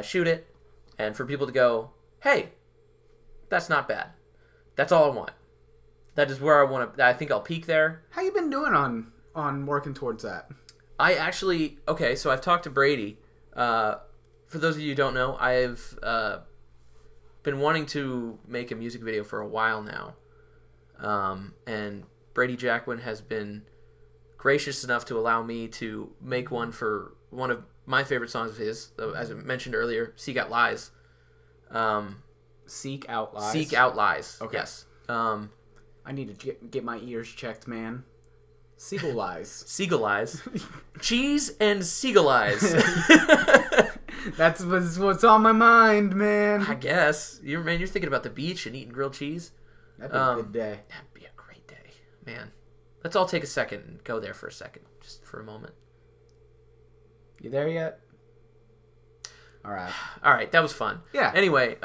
Speaker 2: shoot it, and for people to go, hey, that's not bad. That's all I want. That is where I want to. I think I'll peak there.
Speaker 1: How you been doing on working towards that?
Speaker 2: I actually so I've talked to Brady. For those of you who don't know, I've been wanting to make a music video for a while now, and Brady Jacquin has been gracious enough to allow me to make one for one of my favorite songs of his, as I mentioned earlier, Seek Out Lies.
Speaker 1: Seek Out Lies?
Speaker 2: Seek Out Lies,
Speaker 1: okay.
Speaker 2: Yes.
Speaker 1: I need to get my ears checked, man. Seagull Lies.
Speaker 2: Seagull Lies. Cheese and Seagull Eyes.
Speaker 1: That's what's on my mind, man.
Speaker 2: I guess. You're thinking about the beach and eating grilled cheese.
Speaker 1: That'd be a good day.
Speaker 2: That'd be a great day, man. Let's all take a second and go there for a second, just for a moment.
Speaker 1: You there yet? All
Speaker 2: right, that was fun.
Speaker 1: Yeah.
Speaker 2: Anyway,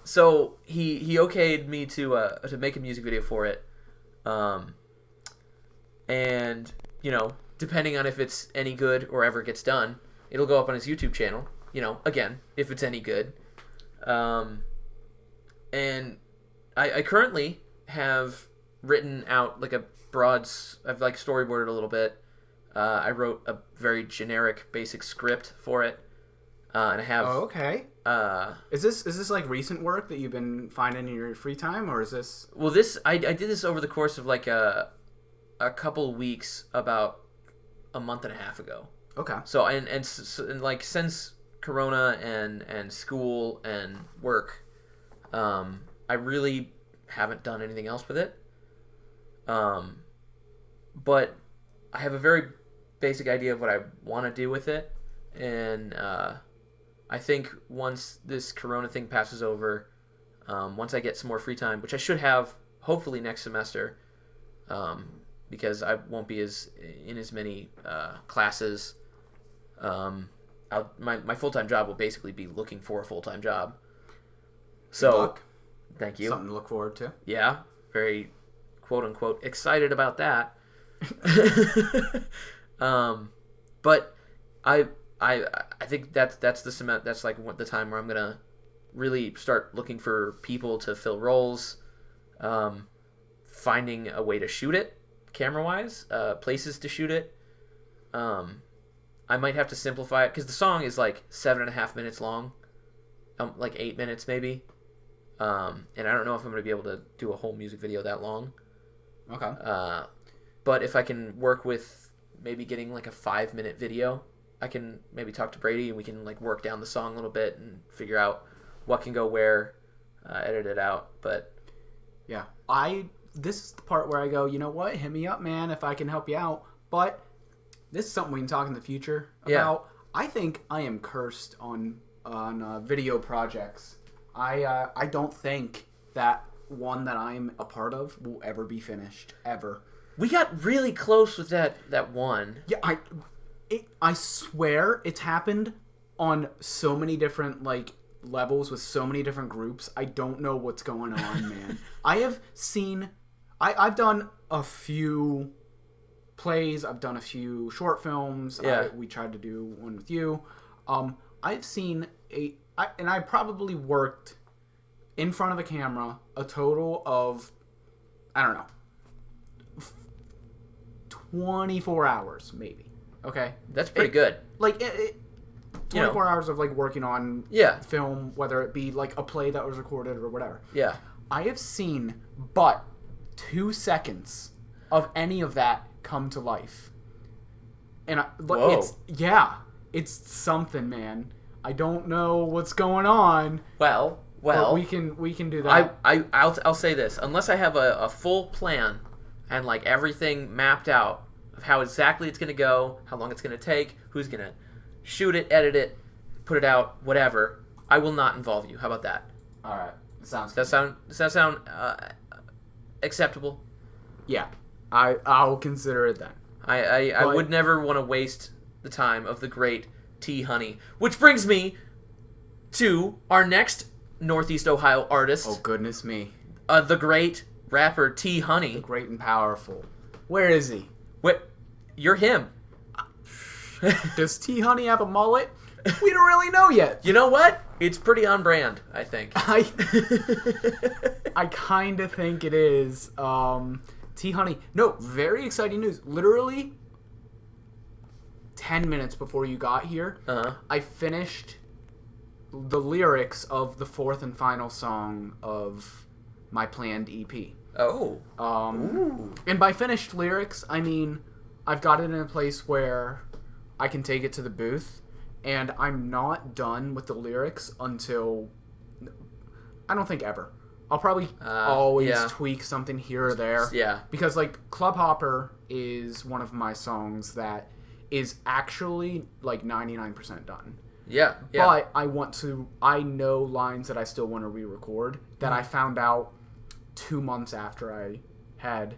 Speaker 2: so he okayed me to make a music video for it, and depending on if it's any good or ever gets done, it'll go up on his YouTube channel. Again, if it's any good. And I currently have written out like I've like storyboarded a little bit. I wrote a very generic, basic script for it, and I have.
Speaker 1: Oh, okay. Is this like recent work that you've been finding in your free time, or is this?
Speaker 2: Well, I did this over the course of like a couple of weeks, about a month and a half ago.
Speaker 1: Okay.
Speaker 2: So and like since Corona and school and work, I really haven't done anything else with it. But I have a very basic idea of what I want to do with it, and I think once this Corona thing passes over, once I get some more free time, which I should have hopefully next semester, because I won't be in as many classes. My full-time job will basically be looking for a full-time job. So,
Speaker 1: Good luck.
Speaker 2: Thank you.
Speaker 1: Something to look forward to.
Speaker 2: Yeah, very quote-unquote excited about that. But I think that's like the time where I'm gonna really start looking for people to fill roles, finding a way to shoot it camera-wise, places to shoot it. I might have to simplify it because the song is like 7.5 minutes long, like 8 minutes maybe, and I don't know if I'm gonna be able to do a whole music video that long.
Speaker 1: Okay.
Speaker 2: But if I can work with maybe getting like a 5-minute video, I can maybe talk to Brady and we can like work down the song a little bit and figure out what can go where, edit it out. But
Speaker 1: yeah, this is the part where I go, you know what? Hit me up, man, if I can help you out. But this is something we can talk in the future about. Yeah. I think I am cursed on video projects. I don't think that one that I'm a part of will ever be finished, ever.
Speaker 2: We got really close with that one.
Speaker 1: Yeah, I swear it's happened on so many different like levels with so many different groups. I don't know what's going on, man. I've done a few plays. I've done a few short films.
Speaker 2: Yeah.
Speaker 1: We tried to do one with you. I've seen and I probably worked in front of a camera a total of, I don't know, 24 hours maybe. Okay,
Speaker 2: that's pretty good.
Speaker 1: Like 24 hours of like working on film, whether it be like a play that was recorded or whatever.
Speaker 2: Yeah,
Speaker 1: I have seen but 2 seconds of any of that come to life, and it's something, man. I don't know what's going on.
Speaker 2: Well,
Speaker 1: but we can do that.
Speaker 2: I'll say this: unless I have a full plan and like everything mapped out of how exactly it's gonna go, how long it's gonna take, who's gonna shoot it, edit it, put it out, whatever, I will not involve you. How about that?
Speaker 1: All right,
Speaker 2: does that sound acceptable?
Speaker 1: Yeah, I'll consider it then.
Speaker 2: I would never want to waste the time of the great T Honey, which brings me to our next Northeast Ohio artist.
Speaker 1: Oh goodness me!
Speaker 2: The great rapper T Honey.
Speaker 1: The great and powerful. Where is he?
Speaker 2: You're him.
Speaker 1: Does T Honey have a mullet? We don't really know yet.
Speaker 2: You know what? It's pretty on brand, I think.
Speaker 1: I kind of think it is. T Honey. No, very exciting news. Literally 10 minutes before you got here, I finished the lyrics of the 4th and final song of my planned EP.
Speaker 2: Oh.
Speaker 1: And by finished lyrics, I mean I've got it in a place where I can take it to the booth, and I'm not done with the lyrics until, I don't think ever. I'll probably always tweak something here or there. Yeah. Because like Club Hopper is one of my songs that is actually like 99% done.
Speaker 2: Yeah.
Speaker 1: But I know lines that I still want to re-record that I found out 2 months after I had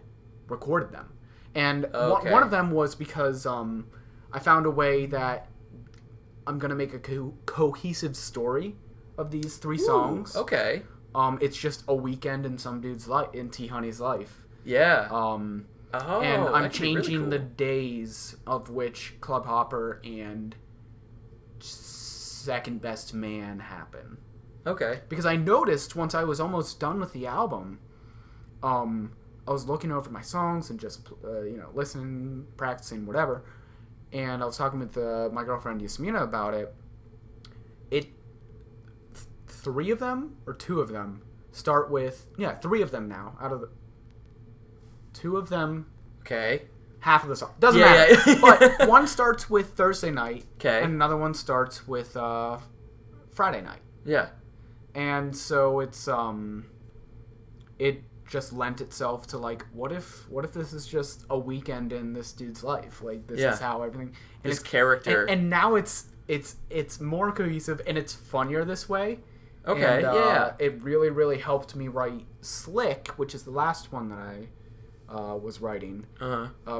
Speaker 1: recorded them. And one of them was because I found a way that I'm going to make a cohesive story of these 3 songs.
Speaker 2: Okay.
Speaker 1: It's just a weekend in some dude's life, in T Honey's life.
Speaker 2: Yeah. Oh,
Speaker 1: and I'm
Speaker 2: that could be really
Speaker 1: changing
Speaker 2: cool.
Speaker 1: the days of which Club Hopper and Second Best Man happen.
Speaker 2: Okay.
Speaker 1: Because I noticed once I was almost done with the album, I was looking over my songs and just listening, practicing, whatever. And I was talking with my girlfriend Yasmina about it. Three of them or two of them start with three of them now out of the two of them.
Speaker 2: Okay.
Speaker 1: Half of the song doesn't matter.
Speaker 2: Yeah.
Speaker 1: But one starts with Thursday night.
Speaker 2: Okay.
Speaker 1: And another one starts with Friday night.
Speaker 2: Yeah.
Speaker 1: And so it's it just lent itself to like, what if this is just a weekend in this dude's life? Like this is how everything. And
Speaker 2: his character.
Speaker 1: And now it's more cohesive and it's funnier this way.
Speaker 2: Okay.
Speaker 1: And, it really, really helped me write Slick, which is the last one that I was writing,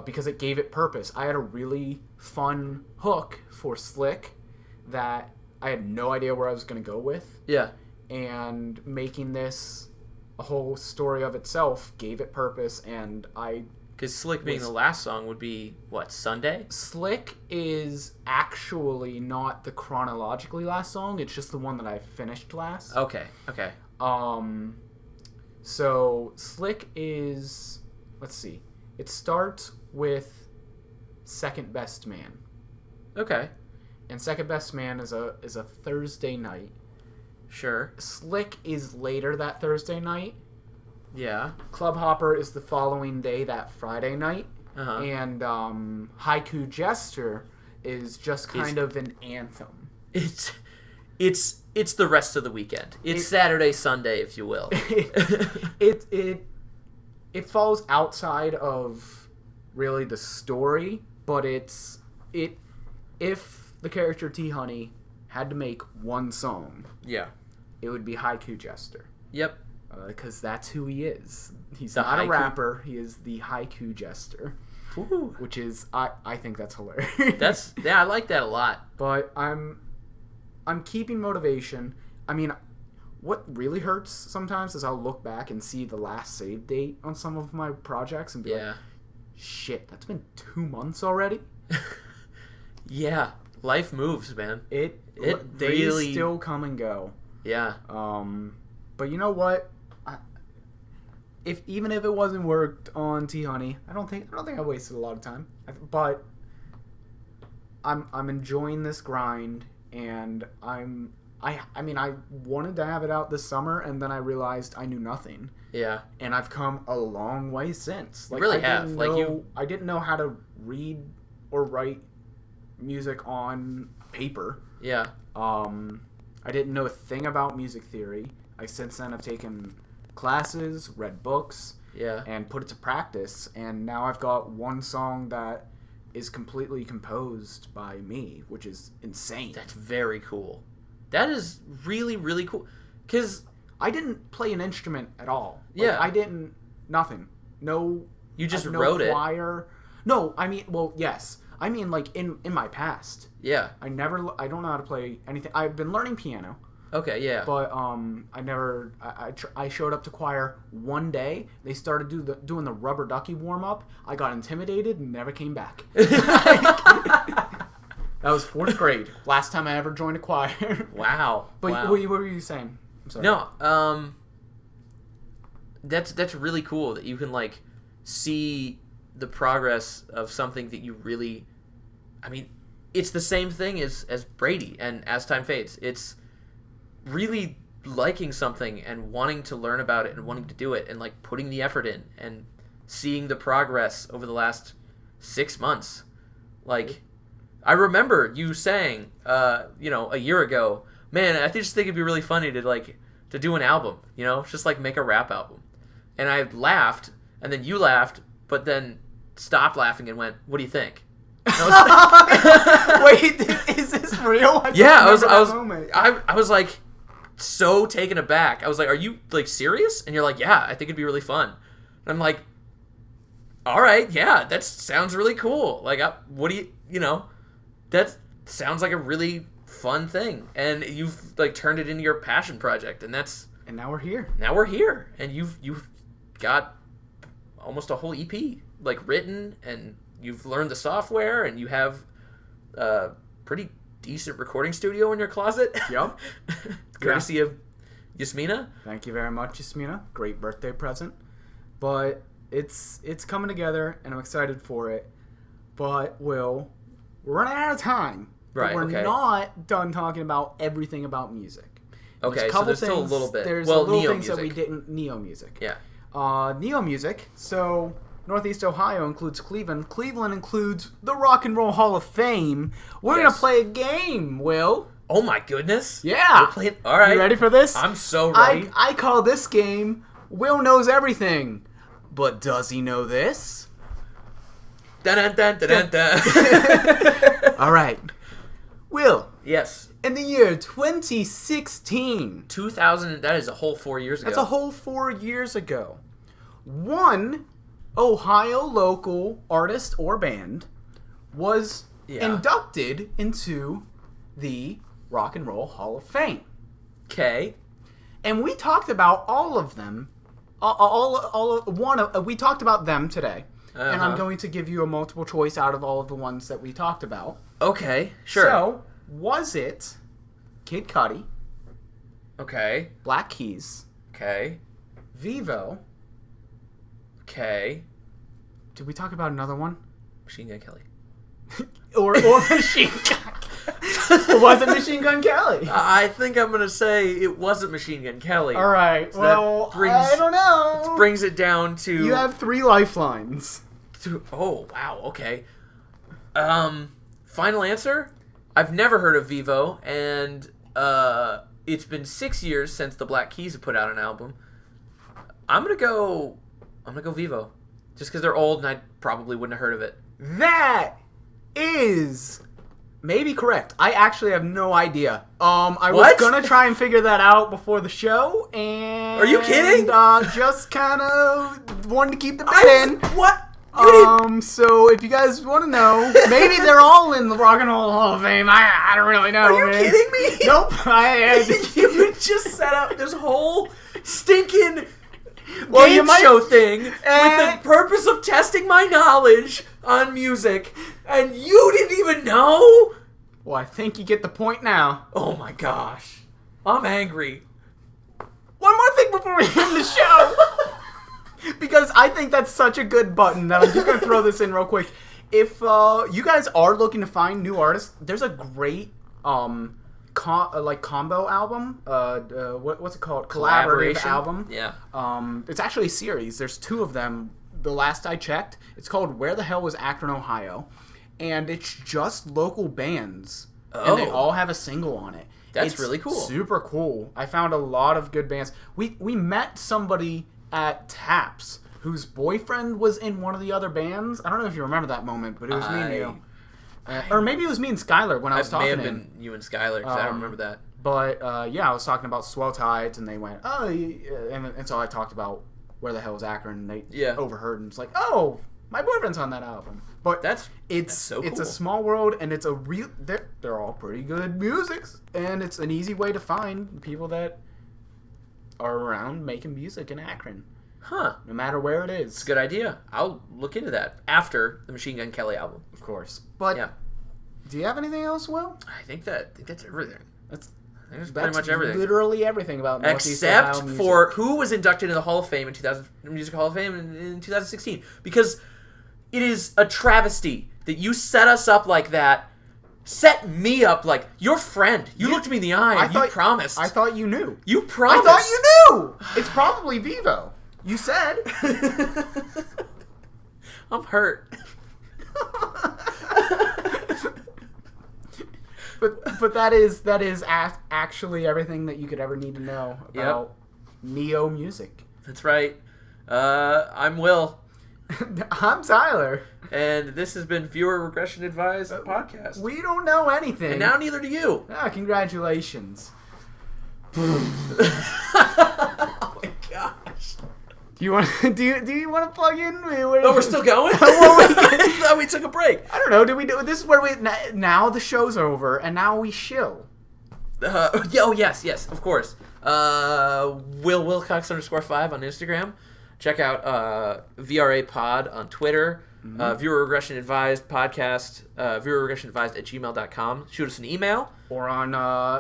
Speaker 1: because it gave it purpose. I had a really fun hook for Slick that I had no idea where I was going to go with.
Speaker 2: Yeah.
Speaker 1: And making this a whole story of itself gave it purpose, and
Speaker 2: Because Slick being the last song would be, what, Sunday?
Speaker 1: Slick is actually not the chronologically last song. It's just the one that I finished last.
Speaker 2: Okay.
Speaker 1: So Slick is... Let's see. It starts with Second Best Man.
Speaker 2: Okay.
Speaker 1: And Second Best Man is a Thursday night.
Speaker 2: Sure.
Speaker 1: Slick is later that Thursday night.
Speaker 2: Yeah.
Speaker 1: Club Hopper is the following day, that Friday night.
Speaker 2: Uh-huh.
Speaker 1: And Haiku Jester is just kind of an anthem.
Speaker 2: It's the rest of the weekend. It's Saturday, Sunday, if you will.
Speaker 1: It falls outside of really the story, but if the character T Honey had to make one song, it would be Haiku Jester.
Speaker 2: Yep.
Speaker 1: Because that's who he is. He's
Speaker 2: The
Speaker 1: not a
Speaker 2: haiku-
Speaker 1: rapper. He is the Haiku Jester.
Speaker 2: Ooh.
Speaker 1: Which is, I think that's hilarious.
Speaker 2: I like that a lot.
Speaker 1: But I'm keeping motivation. I mean, what really hurts sometimes is I'll look back and see the last save date on some of my projects and be like, shit, that's been 2 months already?
Speaker 2: Yeah. Life moves, man.
Speaker 1: Days
Speaker 2: really
Speaker 1: still come and go.
Speaker 2: Yeah.
Speaker 1: But you know what? Even if it wasn't worked on T Honey, I don't think I wasted a lot of time. But I'm enjoying this grind, and I mean I wanted to have it out this summer, and then I realized I knew nothing.
Speaker 2: Yeah.
Speaker 1: And I've come a long way since.
Speaker 2: Like, you really have.
Speaker 1: I didn't know how to read or write music on paper.
Speaker 2: Yeah.
Speaker 1: I didn't know a thing about music theory. I since then have taken classes, read books, and put it to practice, and now I've got one song that is completely composed by me, which is insane.
Speaker 2: That's very cool. That is really, really cool. Because
Speaker 1: I didn't play an instrument at all.
Speaker 2: Yeah.
Speaker 1: I didn't... Nothing. No...
Speaker 2: You just
Speaker 1: no
Speaker 2: wrote
Speaker 1: choir. No, I mean... Well, yes. I mean, like, in my past.
Speaker 2: Yeah.
Speaker 1: I don't know how to play anything. I've been learning piano.
Speaker 2: Okay, yeah.
Speaker 1: But I showed up to choir one day. They started doing the rubber ducky warm up. I got intimidated and never came back. That was 4th grade. Last time I ever joined a choir.
Speaker 2: Wow.
Speaker 1: But
Speaker 2: wow.
Speaker 1: what were you saying? I'm sorry.
Speaker 2: No, that's really cool that you can like see the progress of something that you really. I mean, it's the same thing as Brady and As Time Fades. It's really liking something and wanting to learn about it and wanting to do it and like putting the effort in and seeing the progress over the last 6 months. Like, I remember you saying, a year ago, man, I just think it'd be really funny to do an album, just like make a rap album. And I laughed, and then you laughed, but then stopped laughing and went, "What do you think?"
Speaker 1: Wait, is this real?
Speaker 2: I was like so taken aback. I was like, "Are you like serious?" And you're like, "Yeah, I think it'd be really fun." And I'm like, "All right, yeah, that sounds really cool." Like, what do you, that sounds like a really fun thing, and you've like turned it into your passion project, and
Speaker 1: now we're here.
Speaker 2: Now we're here, and you've got almost a whole EP. like written and you've learned the software and you have a pretty decent recording studio in your closet.
Speaker 1: Yep.
Speaker 2: Courtesy of Yasmina.
Speaker 1: Thank you very much, Yasmina. Great birthday present. But it's coming together, and I'm excited for it. But, Will, we're running out of time.
Speaker 2: Right,
Speaker 1: But we're
Speaker 2: okay.
Speaker 1: not done talking about everything about music.
Speaker 2: Okay, so there's still a little bit.
Speaker 1: There's
Speaker 2: Well,
Speaker 1: little
Speaker 2: neo
Speaker 1: things that we
Speaker 2: music.
Speaker 1: didn't... Neo music.
Speaker 2: Yeah.
Speaker 1: Neo music. So, Northeast Ohio includes Cleveland. Cleveland includes the Rock and Roll Hall of Fame. We're going to play a game, Will.
Speaker 2: Oh my goodness.
Speaker 1: Yeah.
Speaker 2: We're playing... All right.
Speaker 1: You ready for this?
Speaker 2: I'm so ready.
Speaker 1: I call this game Will Knows Everything. But does he know this?
Speaker 2: Dun, dun, dun, dun, dun.
Speaker 1: All right. Will,
Speaker 2: Yes.
Speaker 1: in the year 2016,
Speaker 2: 2000, that is a whole 4 years ago.
Speaker 1: that's a whole 4 years ago, one Ohio local artist or band was inducted into the Rock and Roll Hall of Fame.
Speaker 2: Okay.
Speaker 1: And we talked about all of them. We talked about them today. And I'm going to give you a multiple choice out of all of the ones that we talked about.
Speaker 2: Okay, sure.
Speaker 1: So, was it Kid Cudi,
Speaker 2: Okay.
Speaker 1: Black Keys,
Speaker 2: Okay.
Speaker 1: Vivo?
Speaker 2: Okay.
Speaker 1: Did we talk about another one?
Speaker 2: Machine Gun Kelly.
Speaker 1: or Machine Gun? Was it Machine Gun Kelly?
Speaker 2: I think I'm gonna say it wasn't Machine Gun Kelly.
Speaker 1: All right.
Speaker 2: So
Speaker 1: Well,
Speaker 2: that brings,
Speaker 1: I don't know.
Speaker 2: brings it down to
Speaker 1: You have 3 lifelines.
Speaker 2: Oh wow. Okay. Final answer. I've never heard of Vivo, and it's been 6 years since the Black Keys have put out an album. I'm gonna go Vivo, just because they're old and I probably wouldn't have heard of it.
Speaker 1: That is maybe correct. I actually have no idea. I was
Speaker 2: What?
Speaker 1: gonna try and figure that out before the show, and
Speaker 2: Are you kidding?
Speaker 1: Just kind of wanted to keep the bit in.
Speaker 2: What?
Speaker 1: So if you guys want to know, maybe they're all in the Rock and Roll Hall of Fame. I don't really know.
Speaker 2: Are you
Speaker 1: man.
Speaker 2: kidding me?
Speaker 1: Nope.
Speaker 2: You just set up this whole stinking
Speaker 1: Well,
Speaker 2: game
Speaker 1: you might-
Speaker 2: show thing with
Speaker 1: Eh.
Speaker 2: the purpose of testing my knowledge on music, and you didn't even know?
Speaker 1: Well, I think you get the point now.
Speaker 2: Oh my gosh. I'm angry.
Speaker 1: One more thing before we end the show. Because I think that's such a good button that I'm just going to throw this in real quick. If you guys are looking to find new artists, there's a great combo album. What's it called? Collaborative album.
Speaker 2: Yeah.
Speaker 1: It's actually a series. There's 2 of them. The last I checked, it's called Where the Hell Was Akron, Ohio, and it's just local bands, and they all have a single on it.
Speaker 2: That's
Speaker 1: It's
Speaker 2: really cool.
Speaker 1: Super cool. I found a lot of good bands. We met somebody at Taps whose boyfriend was in one of the other bands. I don't know if you remember that moment, but it was me and you. Or maybe it was me and Skylar when I was talking to him.
Speaker 2: May have been you and Skylar, because I don't remember that.
Speaker 1: But, yeah, I was talking about Swell Tides, and they went, oh, and so I talked about Where the Hell is Akron, and they overheard, and it's like, oh, my boyfriend's on that album. But
Speaker 2: that's so cool.
Speaker 1: It's a small world, and it's a real, they're all pretty good musics, and it's an easy way to find people that are around making music in Akron.
Speaker 2: Huh.
Speaker 1: No matter where it is.
Speaker 2: It's a good idea. I'll look into that after the Machine Gun Kelly album.
Speaker 1: Of course. But, do you have anything else, Will?
Speaker 2: I think that's everything.
Speaker 1: That's
Speaker 2: pretty much everything.
Speaker 1: Literally everything about Northeast
Speaker 2: Except
Speaker 1: Ohio music.
Speaker 2: for who was inducted in the Hall of Fame in Music Hall of Fame in 2016. Because it is a travesty that you set us up like that. Set me up like your friend. You looked me in the eye and you promised.
Speaker 1: I thought you knew.
Speaker 2: You promised.
Speaker 1: I thought you knew. It's probably Vivo. You said.
Speaker 2: I'm hurt.
Speaker 1: But that is actually everything that you could ever need to know about neo music.
Speaker 2: That's right. I'm Will.
Speaker 1: I'm Tyler.
Speaker 2: And this has been Viewer Regression Advised podcast.
Speaker 1: We don't know anything.
Speaker 2: And now neither do you.
Speaker 1: Congratulations.
Speaker 2: Oh my gosh.
Speaker 1: Do you want to plug in?
Speaker 2: Oh, we're still going? I thought we took a break.
Speaker 1: I don't know. This is where now the show's over and now we shill.
Speaker 2: Oh yes, of course. Will Wilcox _5 on Instagram. Check out VRA Pod on Twitter. Viewer Regression Advised podcast, viewerregressionadvised@gmail.com. Shoot us an email.
Speaker 1: Or on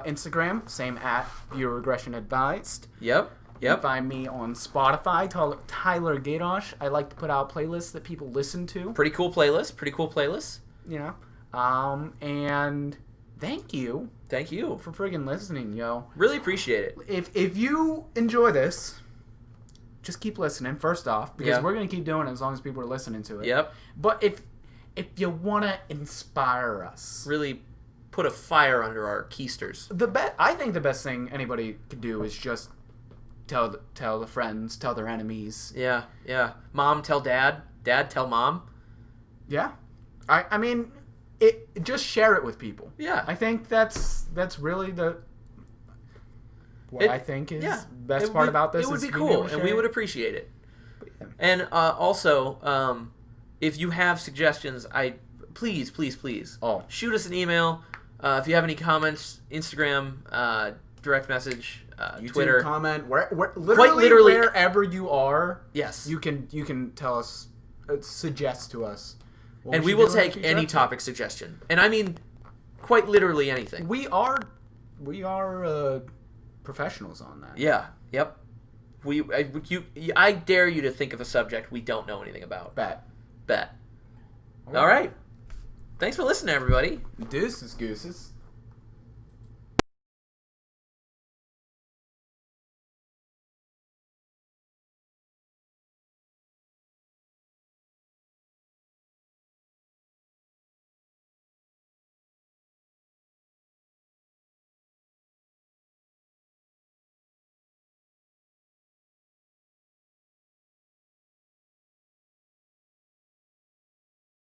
Speaker 1: Instagram, same at Viewer Regression Advised.
Speaker 2: Yep.
Speaker 1: You can find me on Spotify, Tyler Gadosh. I like to put out playlists that people listen to.
Speaker 2: Pretty cool playlist.
Speaker 1: You know. And thank you.
Speaker 2: Thank you.
Speaker 1: For friggin' listening, yo.
Speaker 2: Really appreciate it.
Speaker 1: If you enjoy this, just keep listening, first off, because we're going to keep doing it as long as people are listening to it.
Speaker 2: Yep.
Speaker 1: But if you want to inspire us.
Speaker 2: Really put a fire under our keisters.
Speaker 1: I think the best thing anybody could do is just tell the friends, tell their enemies.
Speaker 2: Yeah. Mom, tell dad. Dad, tell mom.
Speaker 1: Yeah. I mean, just share it with people.
Speaker 2: Yeah.
Speaker 1: I think that's really I think is best part about this.
Speaker 2: It would be cool, and we would appreciate it.
Speaker 1: Yeah.
Speaker 2: And also, if you have suggestions, please shoot us an email. If you have any comments, Instagram, direct message,
Speaker 1: YouTube
Speaker 2: Twitter,
Speaker 1: comment, literally wherever you are.
Speaker 2: Yes,
Speaker 1: you can tell us, suggest to us,
Speaker 2: and we will take any topic suggestion. And I mean, quite literally anything.
Speaker 1: We are professionals on that.
Speaker 2: Yeah. Yep. I dare you to think of a subject we don't know anything about.
Speaker 1: Bet.
Speaker 2: All right. Thanks for listening, everybody.
Speaker 1: Deuces, gooses.